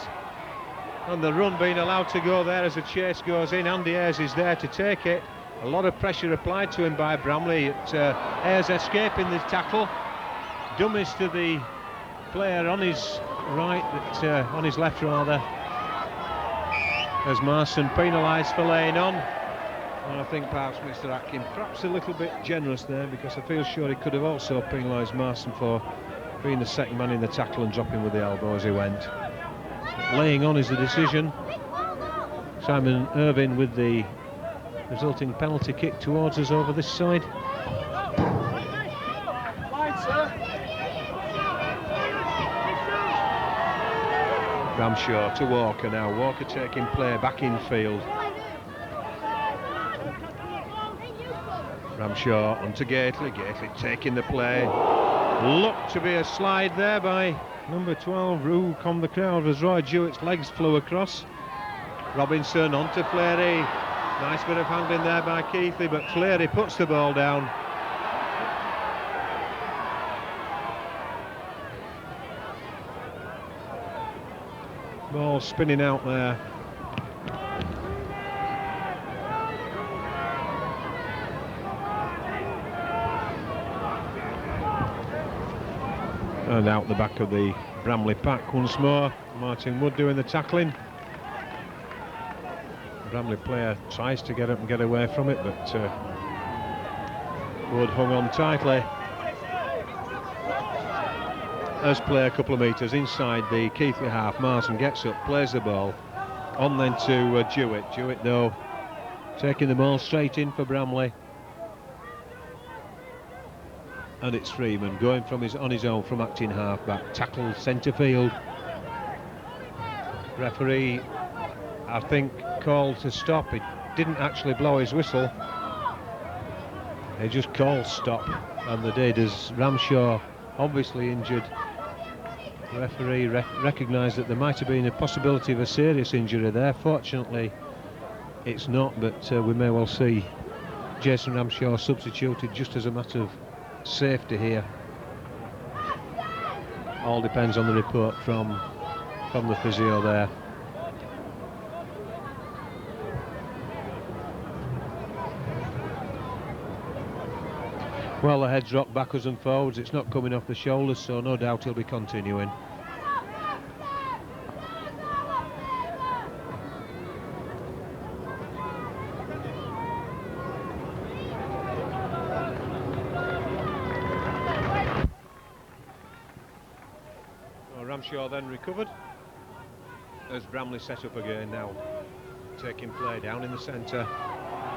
And the run being allowed to go there as the chase goes in. Andy Ayres is there to take it. A lot of pressure applied to him by Bramley. Ayres escaping the tackle. Dummies to the player on his right, on his left rather, as Marson penalised for laying on. And I think perhaps Mr. Atkin perhaps a little bit generous there, because I feel sure he could have also penalised Marson for being the second man in the tackle and dropping with the elbow as he went. But laying on is the decision. Simon Irvine with the resulting penalty kick towards us over this side. Ramshaw to Walker now. Walker taking play back in field. Ramshaw onto Gately. Gately taking the play. Looked to be a slide there by number 12, who calmed the crowd as Roy Jewett's legs flew across. Robinson onto Flaherty. Nice bit of handling there by Keighley, but Flaherty puts the ball down. Ball spinning out there. And out the back of the Bramley pack once more. Martin Wood doing the tackling. Bramley player tries to get up and get away from it, but Wood hung on tightly. As play a couple of metres inside the Keighley half, Marson gets up, plays the ball on then to Jewett. Jewett though taking the ball straight in for Bramley, and it's Freeman going from on his own from acting half-back, tackle centre field. Referee, I think, called to stop. He didn't actually blow his whistle, he just called stop, and they did, as Ramshaw, obviously injured. The referee recognised that there might have been a possibility of a serious injury there. Fortunately it's not, but we may well see Jason Ramshaw substituted just as a matter of safety here. All depends on the report from the physio there. Well, the head's rocked backwards and forwards, it's not coming off the shoulders, so no doubt he'll be continuing. Ramshaw then recovered as Bramley set up again now, taking play down in the centre.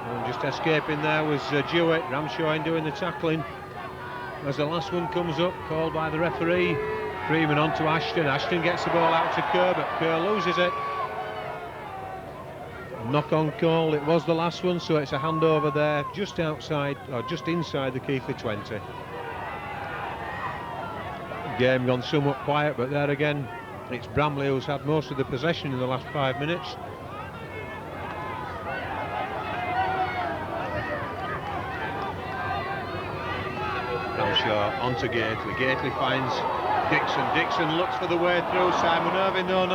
And just escaping there was Jewett. Ramshaw in doing the tackling. As the last one comes up, called by the referee. Freeman on to Ashton. Ashton gets the ball out to Kerr, but Kerr loses it. Knock-on call, it was the last one, so it's a handover there, just outside, or just inside the Keighley 20. Game gone somewhat quiet, but there again, it's Bramley who's had most of the possession in the last 5 minutes. Ramshaw onto Gately. Gately finds Dixon. Dixon looks for the way through. Simon Irvine though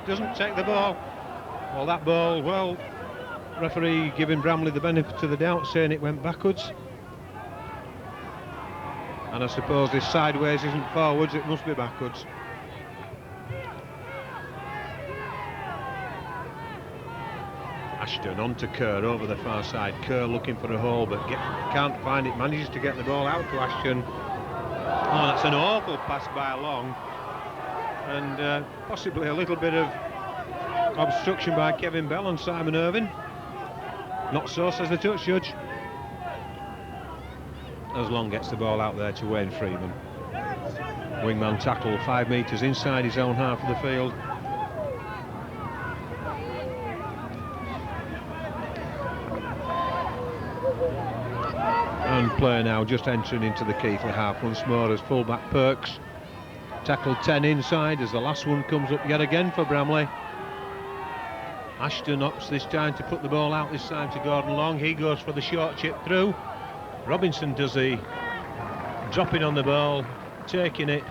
doesn't take the ball. Well, that ball, well, referee giving Bramley the benefit of the doubt, saying it went backwards. And I suppose this sideways isn't forwards, it must be backwards. Ashton on to Kerr over the far side. Kerr looking for a hole but can't find it, manages to get the ball out to Ashton. Oh, that's an awful pass by Long, and possibly a little bit of obstruction by Kevin Bell on Simon Irvine. Not so, says the touch judge. As Long gets the ball out there to Wayne Freeman. Wingman tackle 5 metres inside his own half of the field. And play now just entering into the Keighley half once more as fullback Perks tackled 10 inside as the last one comes up yet again for Bramley. Ashton opts this time to put the ball out this time to Gordon Long. He goes for the short chip through. Robinson does the dropping on the ball, taking it,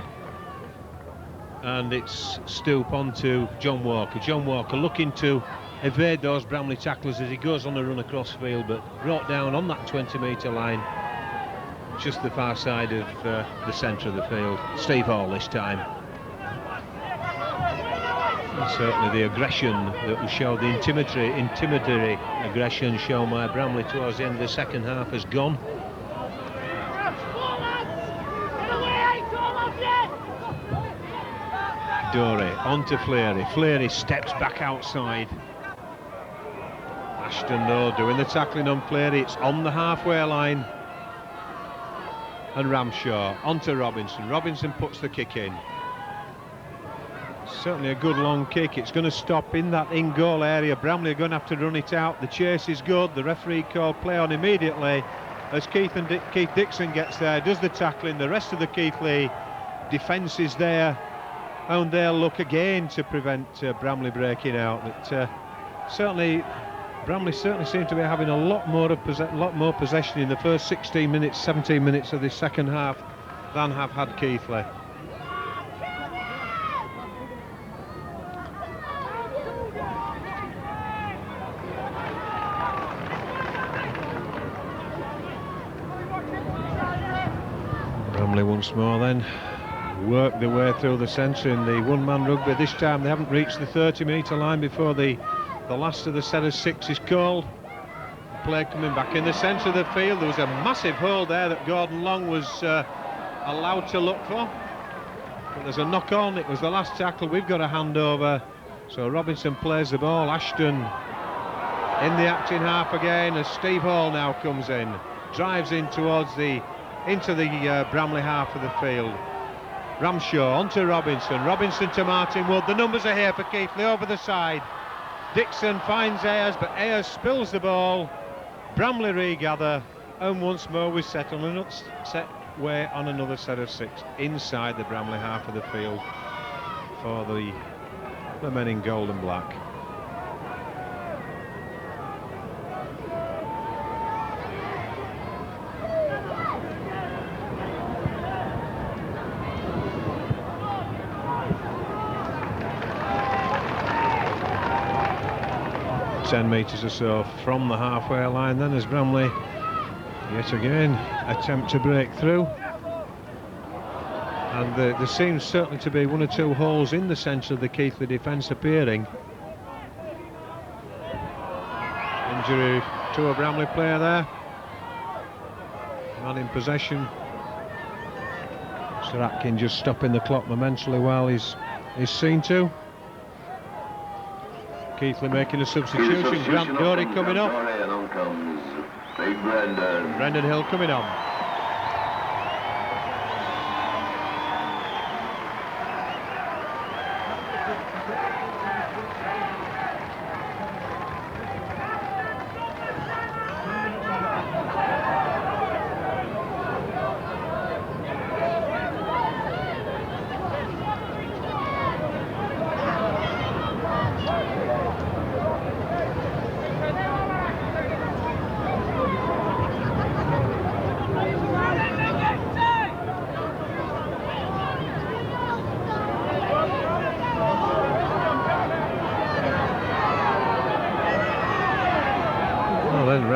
and it's stoop onto John Walker. John Walker looking to evade those Bramley tacklers as he goes on a run across field, but brought down on that 20-metre line, just the far side of the centre of the field. Steve Hall this time. And certainly the aggression that was showed, the intimidatory aggression shown by Bramley towards the end of the second half has gone. Dorey on to Fleary. Fleary steps back outside. Ashton though doing the tackling on Fleary. It's on the halfway line. And Ramshaw on to Robinson. Robinson puts the kick in. Certainly a good long kick. It's going to stop in that in-goal area. Bramley are going to have to run it out. The chase is good. The referee called play on immediately as Keith Dixon gets there, does the tackling. The rest of the Keighley defence is there, and they'll look again to prevent Bramley breaking out. But certainly Bramley seem to be having a lot more possession in the first 16 minutes, 17 minutes of this second half than have had Keighley. Bramley once more then work their way through the centre in the one-man rugby. This time they haven't reached the 30-metre line before the last of the set of 6 is called. Play coming back in the centre of the field. There was a massive hole there that Gordon Long was allowed to look for. But there's a knock on. It was the last tackle. We've got a handover. So Robinson plays the ball. Ashton in the acting half again as Steve Hall now comes in. Drives in towards into the Bramley half of the field. Ramshaw onto Robinson. Robinson to Martin Wood. The numbers are here for Keighley over the side. Dixon finds Ayres, but Ayres spills the ball. Bramley regather, and once more we set way on another set of 6 inside the Bramley half of the field for the men in gold and black. Ten metres or so from the halfway line then as Bramley yet again attempt to break through, and there seems certainly to be 1 or 2 holes in the centre of the Keighley defence appearing. Injury to a Bramley player there, man in possession. Sir Atkin just stopping the clock momentarily while he's seen to. Keighley making a substitution. Grant Dorey coming up. And on comes Big Brendan. Brendan Hill coming on.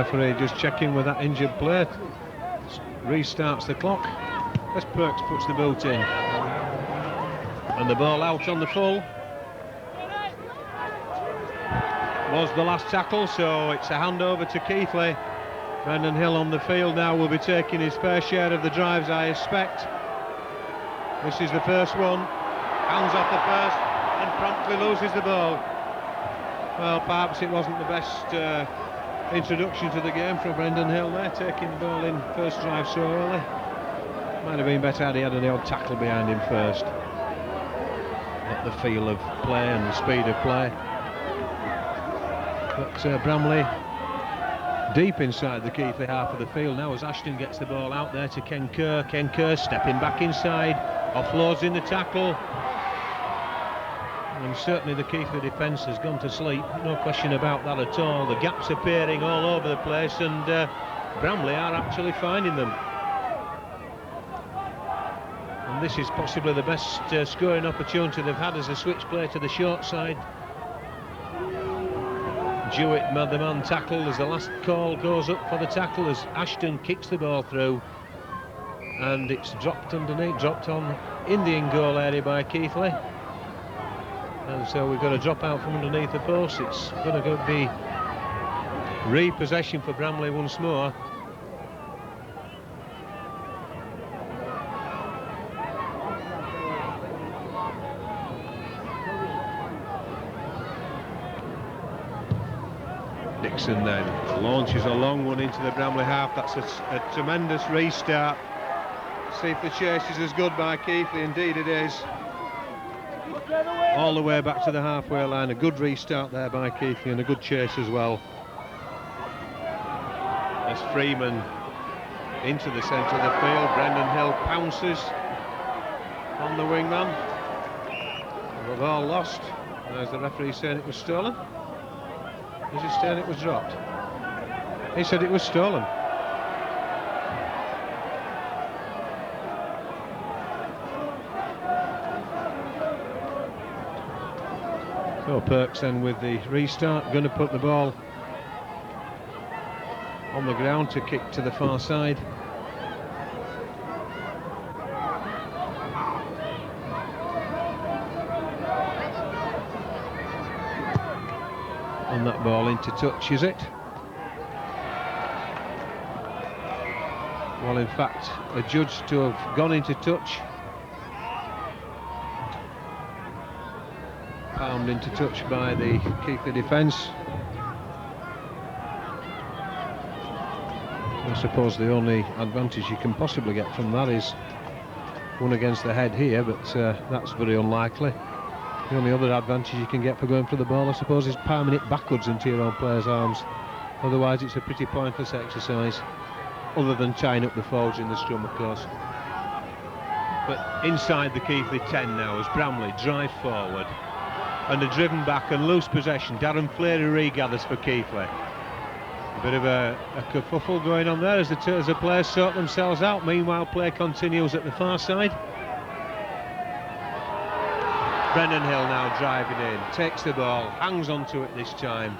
referee just checking with that injured player. Restarts the clock as Perks puts the boot in. And the ball out on the full. Was the last tackle, so it's a handover to Keighley. Brendan Hill on the field now will be taking his fair share of the drives, I expect. This is the first one. Hands off the first and promptly loses the ball. Well, perhaps it wasn't the best introduction to the game from Brendan Hill there, taking the ball in first drive so early. Might have been better had he had an odd tackle behind him first. Not the feel of play and the speed of play. But Bramley deep inside the Keighley half of the field now as Ashton gets the ball out there to Ken Kerr. Ken Kerr stepping back inside, offloads in the tackle. And certainly the Keighley defence has gone to sleep, no question about that at all. The gaps appearing all over the place, and Bramley are actually finding them. And this is possibly the best scoring opportunity they've had as a switch play to the short side. Jewett, the man tackled as the last call goes up for the tackle as Ashton kicks the ball through, and it's dropped underneath, dropped on in the in-goal area by Keighley. And so we've got a drop out from underneath the post. It's going to be repossession for Bramley once more. Dixon then launches a long one into the Bramley half. That's a tremendous restart. See if the chase is as good by Keighley. Indeed it is. All the way back to the halfway line. A good restart there by Keighley and a good chase as well. As Freeman into the centre of the field, Brendan Hill pounces on the wingman. The ball lost. As the referee saying it was stolen. Is he saying it was dropped? He said it was stolen. So Perks then with the restart, going to put the ball on the ground to kick to the far side. On that ball into touch, is it? Well, in fact, adjudged to have gone into touch. Palmed into touch by the Keighley defence. I suppose the only advantage you can possibly get from that is one against the head here, but that's very unlikely. The only other advantage you can get for going for the ball, I suppose, is palming it backwards into your own player's arms. Otherwise, it's a pretty pointless exercise, other than tying up the forwards in the scrum, of course. But inside the Keighley 10 now, as Bramley drive forward and are driven back and lose possession. Darren Fleary regathers for Keighley. A bit of a kerfuffle going on there as the players sort themselves out. Meanwhile, play continues at the far side. Brendan Hill now driving in, takes the ball, hangs onto it this time,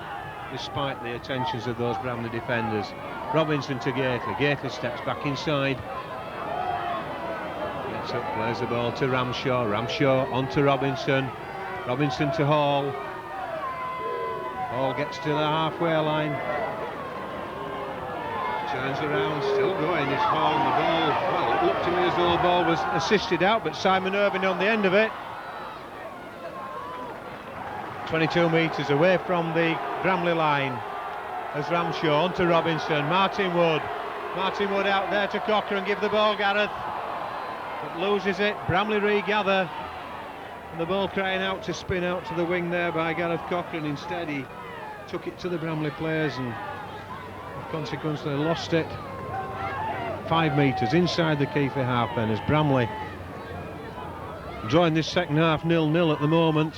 despite the attentions of those Bramley defenders. Robinson to Keighley. Keighley steps back inside. Gets up, plays the ball to Ramshaw. Ramshaw onto Robinson. Robinson to Hall. Hall gets to the halfway line. Turns around, still going, is Hall on the ball. Well, it looked to me as though the ball was assisted out, but Simon Irving on the end of it. 22 metres away from the Bramley line as Ramshaw on to Robinson. Martin Wood out there to Cocker and give the ball, Gareth, but loses it. Bramley regather, and the ball crying out to spin out to the wing there by Gareth Cocker, and instead he took it to the Bramley players and consequently lost it. 5 metres inside the Keighley half then as Bramley drawing this second half 0-0 at the moment.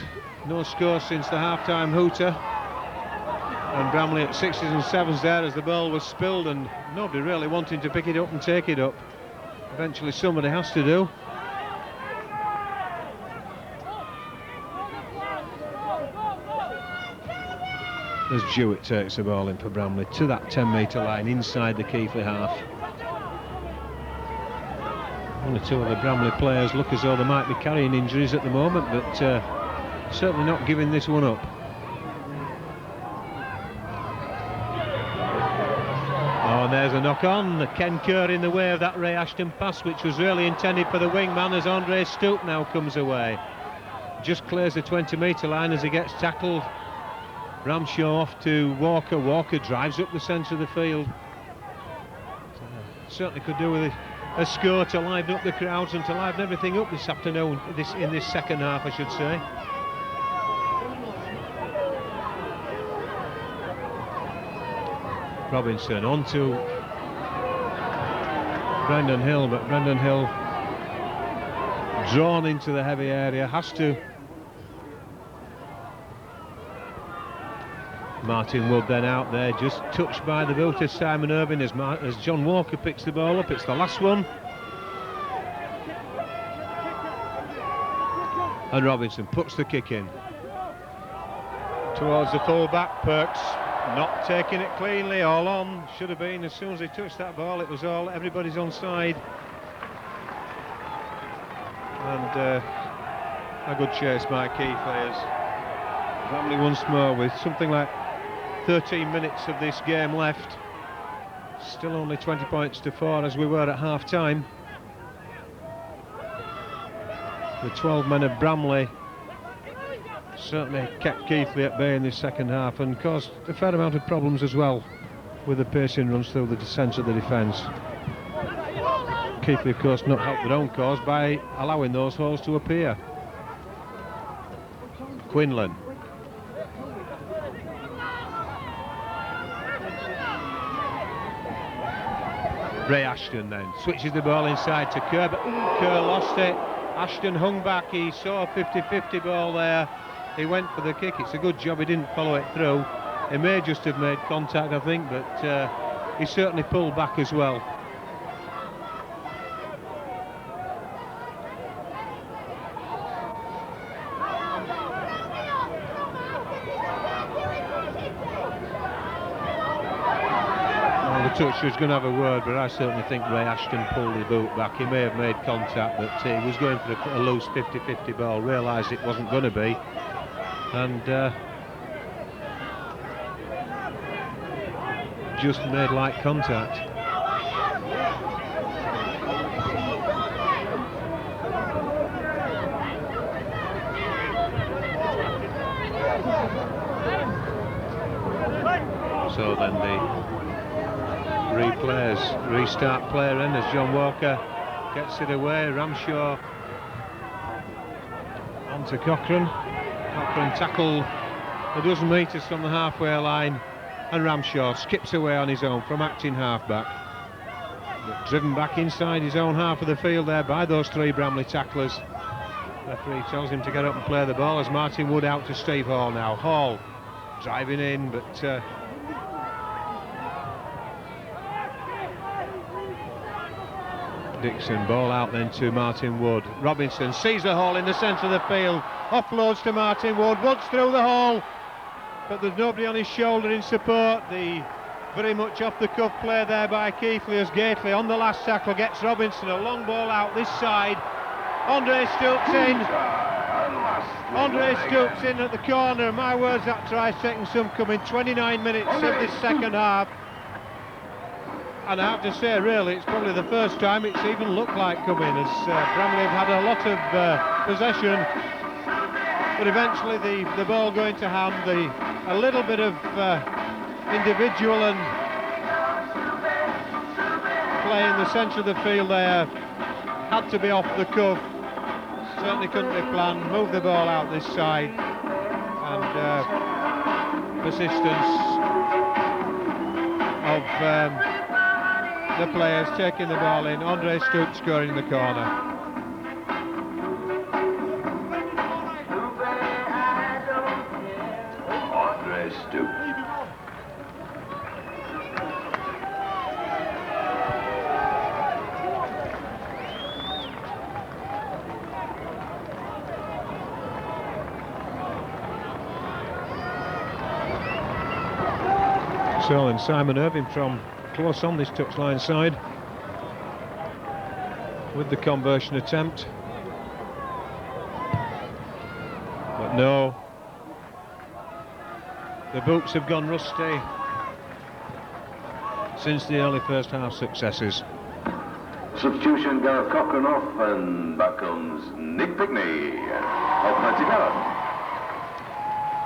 No score since the half-time hooter, and Bramley at 6s and 7s there as the ball was spilled and nobody really wanting to pick it up and take it up. Eventually somebody has to do. as Jewett takes the ball in for Bramley to that 10-metre line inside the Keighley half. One or two of the Bramley players look as though they might be carrying injuries at the moment, but certainly not giving this one up. Oh, and there's a knock-on. Ken Kerr in the way of that Ray Ashton pass, which was really intended for the wingman, as Andre Stoop now comes away. Just clears the 20-metre line as he gets tackled. Ramshaw off to Walker. Walker drives up the centre of the field. Certainly could do with a score to liven up the crowds and to liven everything up this afternoon, in this second half, I should say. Robinson on to Brendan Hill, but Brendan Hill drawn into the heavy area, has to. Martin Wood then out there, just touched by the boot of Simon Irvine as John Walker picks the ball up. It's the last one. And Robinson puts the kick in. Towards the full-back, Perks not taking it cleanly, all on. Should have been, as soon as he touched that ball, it was all, everybody's onside. And a good chase by Keighley as Bramley once more with something like 13 minutes of this game left. Still only 20 points to 4 as we were at half-time. The 12 men of Bramley certainly kept Keighley at bay in this second half and caused a fair amount of problems as well with the pacing runs through the centre of the defence. Keighley, of course, not helped their own cause by allowing those holes to appear. Quinlan. Ray Ashton then switches the ball inside to Kerr, but Kerr lost it. Ashton hung back, he saw a 50-50 ball there. He went for the kick. It's a good job he didn't follow it through. He may just have made contact, I think, but he certainly pulled back as well. Touch was going to have a word, but I certainly think Ray Ashton pulled the boot back. He may have made contact, but he was going for a loose 50-50 ball, realised it wasn't going to be, and just made light contact. So then the restart player in as John Walker gets it away. Ramshaw on to Cochrane. Cochrane tackled a dozen metres from the halfway line, and Ramshaw skips away on his own from acting halfback. But driven back inside his own half of the field there by those three Bramley tacklers. Referee tells him to get up and play the ball as Martin Wood out to Steve Hall now. Hall driving in, but Dixon, ball out then to Martin Wood. Robinson sees the hole in the centre of the field, offloads to Martin Wood. Wood's through the hole, but there's nobody on his shoulder in support. The very much off the cuff play there by Keighley as Gately on the last tackle gets Robinson. A long ball out this side. Andre Stoops in. Andre Stoops in at the corner. My words, that try's taking some coming. 29 minutes of this second half. And I have to say, really, it's probably the first time it's even looked like coming, as Bramley have had a lot of possession, but eventually the ball going to hand, a little bit of individual and play in the centre of the field there, had to be off the cuff, certainly couldn't be planned, move the ball out this side, and persistence of the players taking the ball in. Andre Stoops scoring in the corner. Andre Stoops. So, and Simon Irving from close on this touchline side with the conversion attempt. But no, the boots have gone rusty since the early first half successes. Substitution, Gareth Cochran off, and back comes Nick Pinkney. Open to Gareth.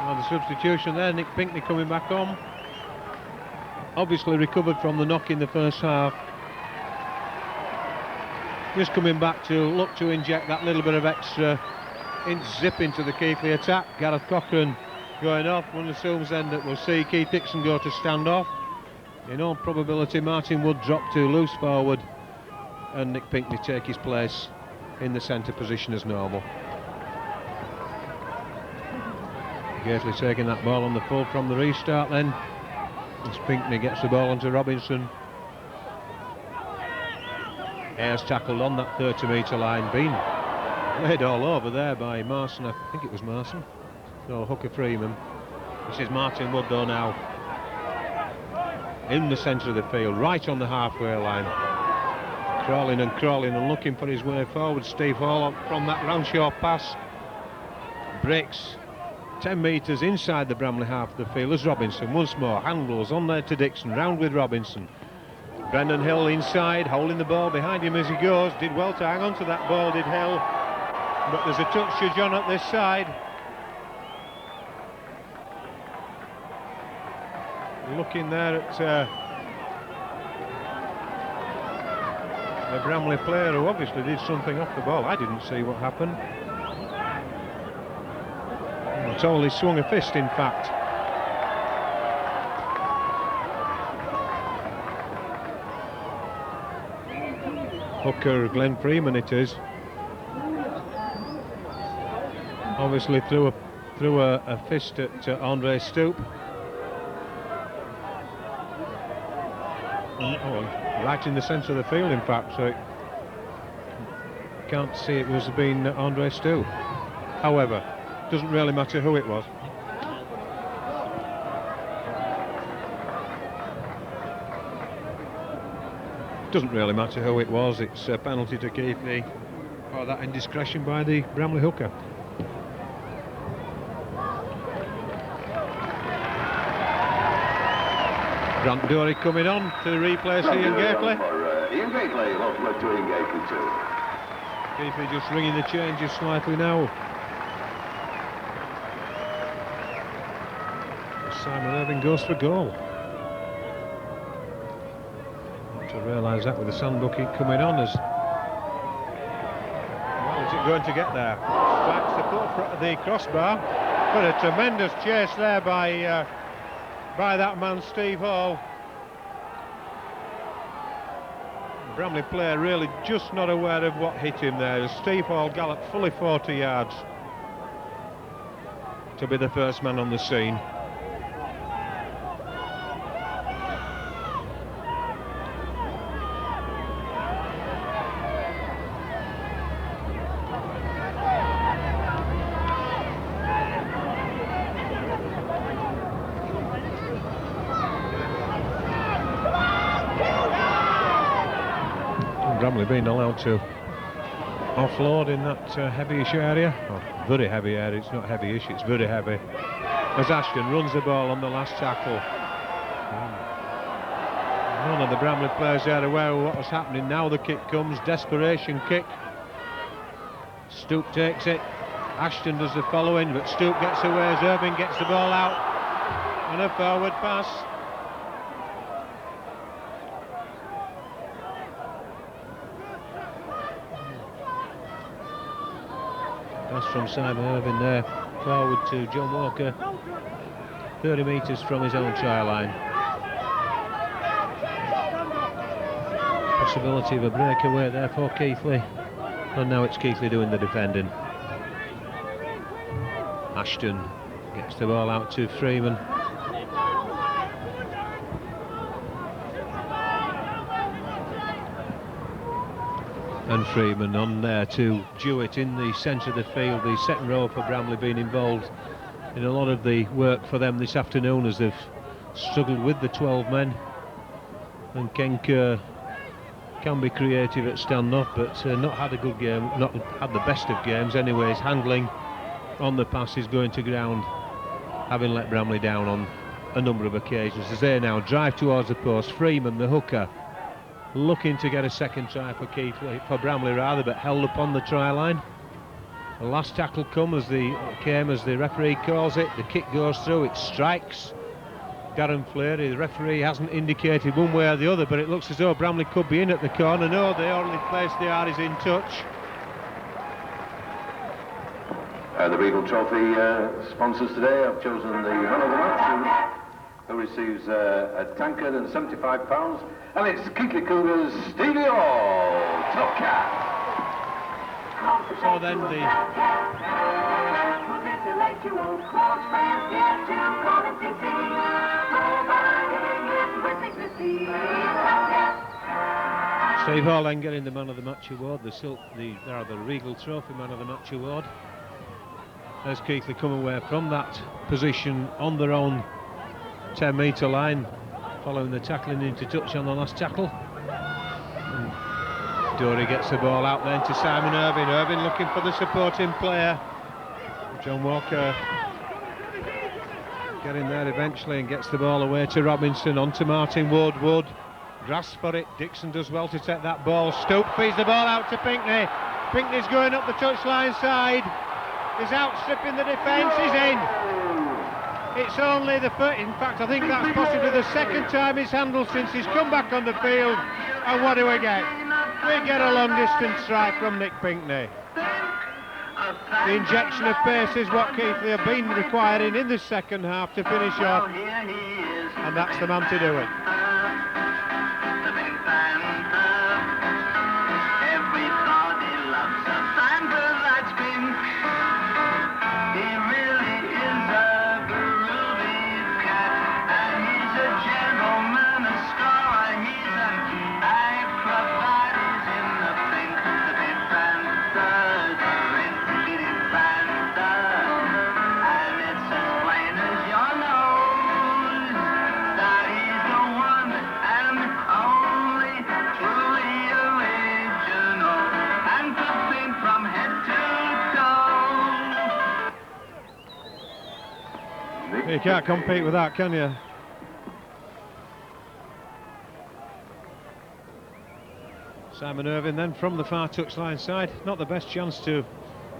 Well, the substitution there, Nick Pinkney coming back on. Obviously recovered from the knock in the first half. Just coming back to look to inject that little bit of extra zip into the Keighley attack. Gareth Cochran going off. One assumes then that we'll see Keith Dixon go to stand off. In all probability, Martin Wood drop to loose forward and Nick Pinkney take his place in the centre position as normal. Keighley taking that ball on the full from the restart then. As Pinkney gets the ball onto Robinson. Ayres tackled on that 30-metre line, being laid all over there by Marson. I think it was Marson. No, Hooker Freeman. This is Martin Wood though now. In the centre of the field, right on the halfway line. Crawling and looking for his way forward. Steve Hall from that Ramshaw pass. Breaks 10 metres inside the Bramley half of the field as Robinson once more handles on there to Dixon, round with Robinson. Brendan Hill inside, holding the ball behind him as he goes. Did well to hang on to that ball, did Hill. But there's a touch to John up this side. Looking there at the Bramley player who obviously did something off the ball. I didn't see what happened. I'm told he swung a fist, in fact. Hooker, Glenn Freeman it is. Obviously threw a fist at Andre Stoop. Oh, right in the centre of the field, in fact, so can't see it was been Andre Stoop. However, doesn't really matter who it was. Doesn't really matter who it was. It's a penalty to Keighley for that indiscretion by the Bramley hooker. Grant Dory coming on to replace Ian Keighley. Ian Keighley, welcome to Ian Keighley too. Keighley just ringing the changes slightly now. Simon Irving goes for goal. Not to realise that with the sand bucket coming on as well. Is it going to get there? Strikes the crossbar, but a tremendous chase there by that man Steve Hall. Bramley player really just not aware of what hit him there as Steve Hall galloped fully 40 yards to be the first man on the scene. Bramley being allowed to offload in that heavyish area. Oh, very heavy area, it's not heavyish, it's very heavy. As Ashton runs the ball on the last tackle. None of the Bramley players are aware of what was happening. Now the kick comes, desperation kick. Stoop takes it, Ashton does the following, but Stoop gets away as Irving gets the ball out. And a forward pass. Pass from Simon Irving there, forward to John Walker, 30 metres from his own try line. Possibility of a breakaway there for Keighley, and now it's Keighley doing the defending. Ashton gets the ball out to Freeman. And Freeman on there to Jewett in the centre of the field. The second row for Bramley being involved in a lot of the work for them this afternoon as they've struggled with the 12 men, and Ken Kerr can be creative at stand-off, but not had a good game, not had the best of games anyway. His handling on the passes, going to ground, having let Bramley down on a number of occasions. As they now drive towards the post, Freeman, the hooker, looking to get a second try for Keighley, for Bramley rather, but held up on the try line. The last tackle came as the referee calls it. The kick goes through, it strikes Darren Fleary. The referee hasn't indicated one way or the other, but it looks as though Bramley could be in at the corner. No, the only place they are is in touch. The Regal Trophy sponsors today have chosen the man of the match, who receives a tankard and £75, and it's Keighley Cougars Stevie Hall, top cat. So then Steve Hall then getting the man of the match award, the Regal Trophy man of the match award, as Keighley come away from that position on their own 10-metre line, following the tackling into touch on the last tackle. Dory gets the ball out then to Simon Irvine. Irvine looking for the supporting player. John Walker getting there eventually and gets the ball away to Robinson, on to Martin Wood. Wood grasps for it. Dixon does well to take that ball. Stoop feeds the ball out to Pinckney. Pinckney's going up the touchline side. He's outstripping the defence. He's in. It's only the first. In fact, I think that's possibly the second time he's handled since he's come back on the field. And what do we get? We get a long-distance strike from Nick Pinckney. The injection of pace is what Keighley have been requiring in the second half to finish off, and that's the man to do it. You can't compete with that, can you? Simon Irvine then from the far touchline side. Not the best chance to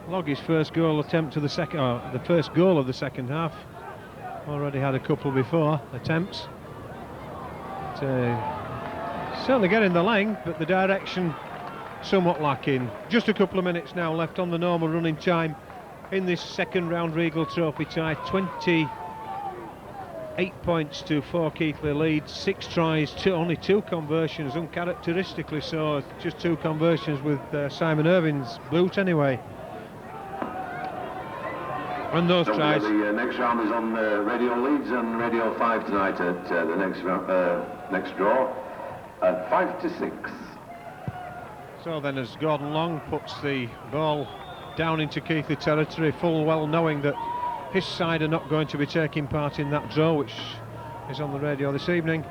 log his first goal attempt to the second, or the first goal of the second half. Already had a couple before attempts. Certainly getting the length, but the direction somewhat lacking. Just a couple of minutes now left on the normal running time in this second round Regal Trophy tie. 28 points to 4 Keighley lead, 6 tries, only 2 conversions, uncharacteristically so, just 2 conversions with Simon Irvine's boot anyway. And those tries. The next round is on Radio Leeds and Radio 5 tonight at the next draw at 5 to 6. So then as Gordon Long puts the ball down into Keighley territory, full well knowing that his side are not going to be taking part in that draw, which is on the radio this evening.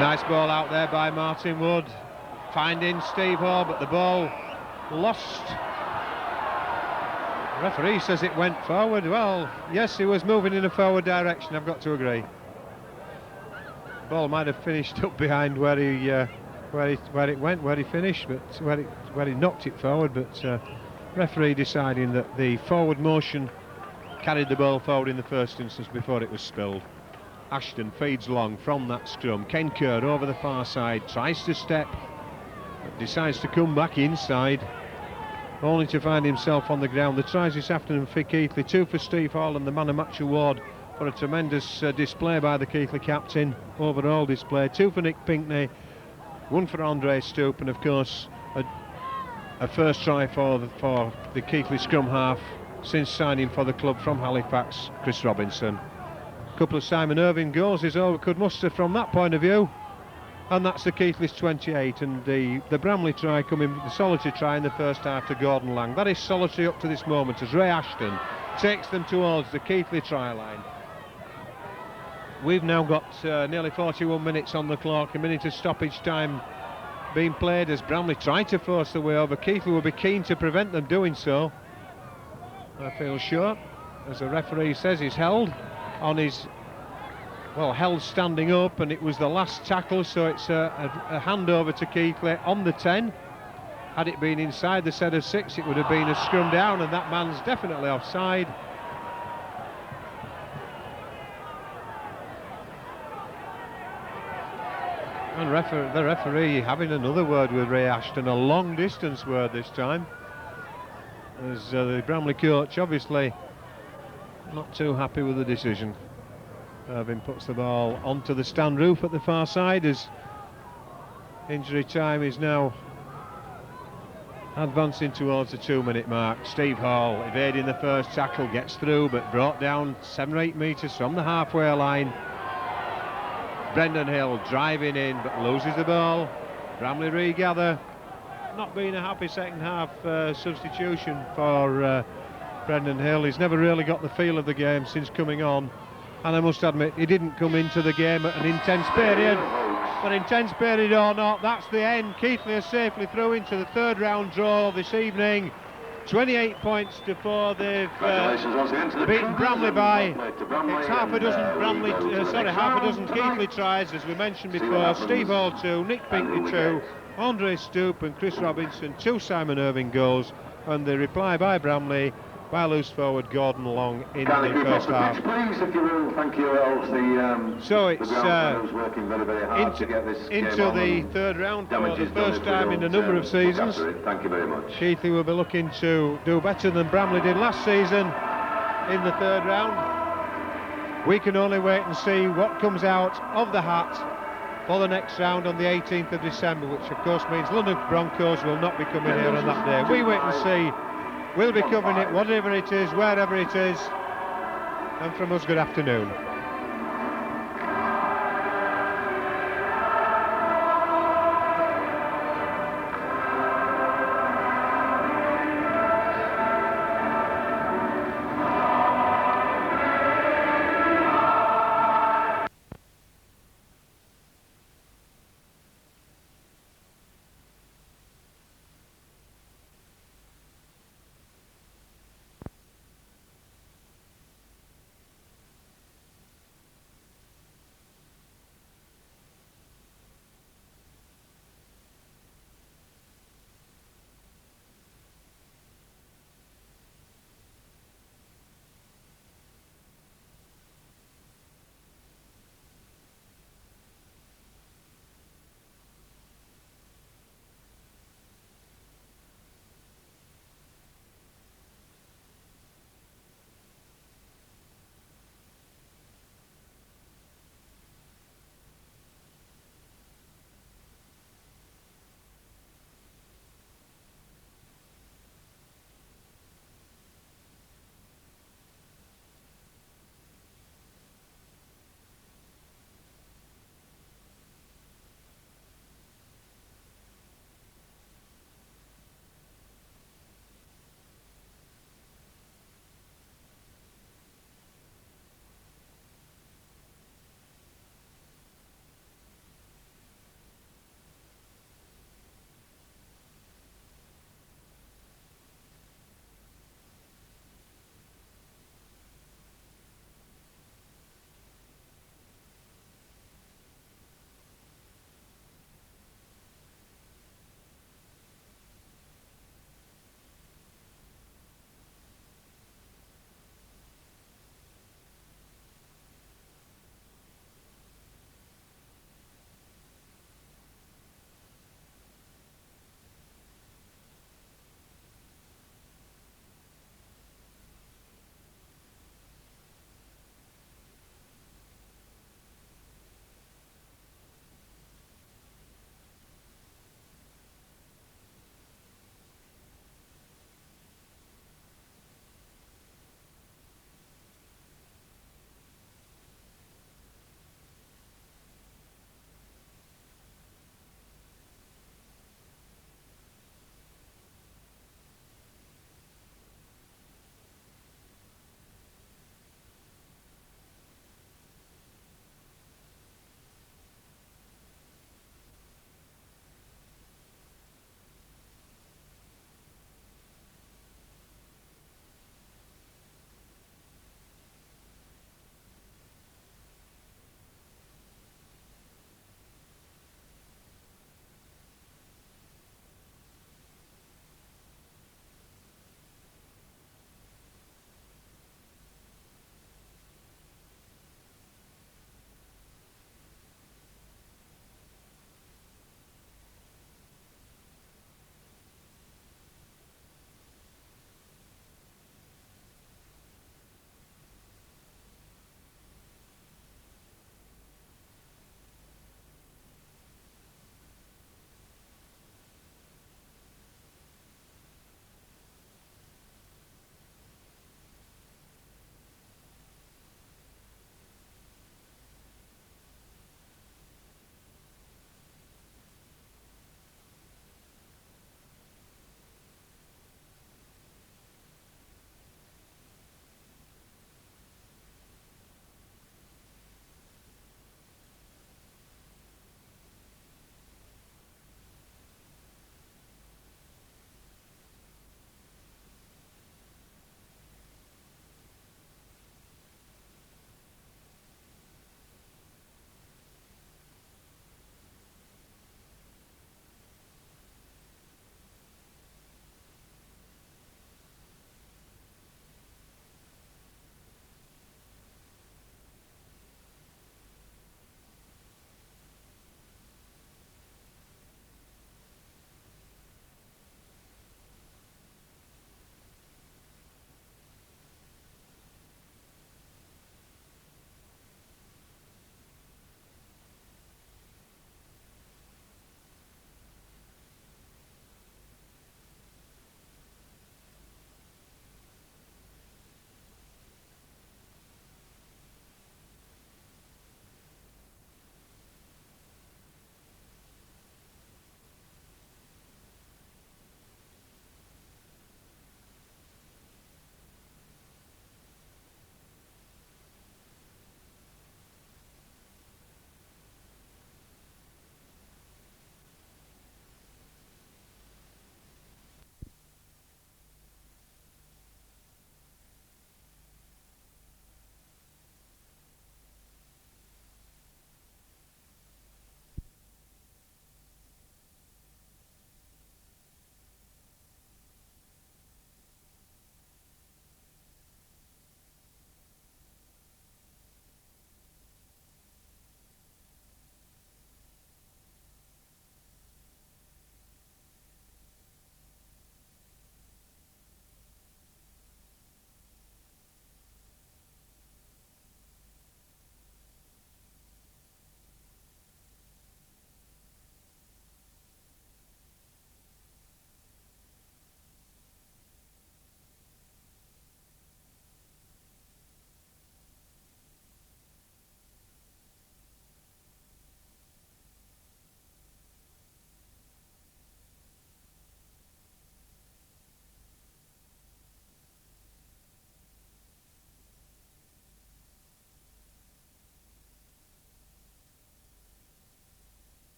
Nice ball out there by Martin Wood, finding Steve Hall, but the ball lost. The referee says it went forward. Well, yes, he was moving in a forward direction, I've got to agree. The ball might have finished up behind where he finished, but where he knocked it forward, but referee deciding that the forward motion carried the ball forward in the first instance before it was spilled. Ashton feeds long from that scrum. Ken Kerr over the far side, tries to step, but decides to come back inside, only to find himself on the ground. The tries this afternoon for Keighley, 2 for Steve Hall and the man of match award for a tremendous display by the Keighley captain, overall display. 2 for Nick Pinckney, 1 for Andre Stoop, and of course a first try for the Keighley scrum half since signing for the club from Halifax, Chris Robinson. A couple of Simon Irvine goals is all we could muster from that point of view. And that's the Keighley's 28, and the Bramley try coming, the solitary try in the first half to Gordon Lang. That is solitary up to this moment as Ray Ashton takes them towards the Keighley try line. We've now got nearly 41 minutes on the clock, a minute of stoppage time being played as Bramley try to force their way over. Keighley will be keen to prevent them doing so, I feel sure, as the referee says he's held on his, well, held standing up, and it was the last tackle, so it's a handover to Keighley on the 10. Had it been inside the set of 6, it would have been a scrum down, and that man's definitely offside. And the referee having another word with Ray Ashton, a long distance word this time, as the Bramley coach obviously not too happy with the decision. Irving puts the ball onto the stand roof at the far side as injury time is now advancing towards the 2-minute mark. Steve Hall evading the first tackle, gets through but brought down 7 or 8 metres from the halfway line. Brendan Hill driving in but loses the ball. Bramley regather. Not been a happy second half substitution for Brendan Hill. He's never really got the feel of the game since coming on, and I must admit he didn't come into the game at an intense period. But intense period or not, that's the end. Keighley are safely through into the third round draw this evening. 28 points to 4. They've beaten Bramley by, it's half a dozen Keighley tries, as we mentioned before. Steve Hall 2, Nick Pinkley 2, Andre Stoop and Chris Robinson 2 Simon Irving goals, and the reply by Bramley by loose forward Gordon Long in the first half. Please, if you will, thank you. So it's working very, very hard to get this into the third round for the first time in a number of seasons. Thank you very much. Keighley will be looking to do better than Bramley did last season in the third round. We can only wait and see what comes out of the hat for the next round on the 18th of December, which of course means London Broncos will not be coming here on that day. We wait and see. We'll be covering it, whatever it is, wherever it is. And from us, good afternoon.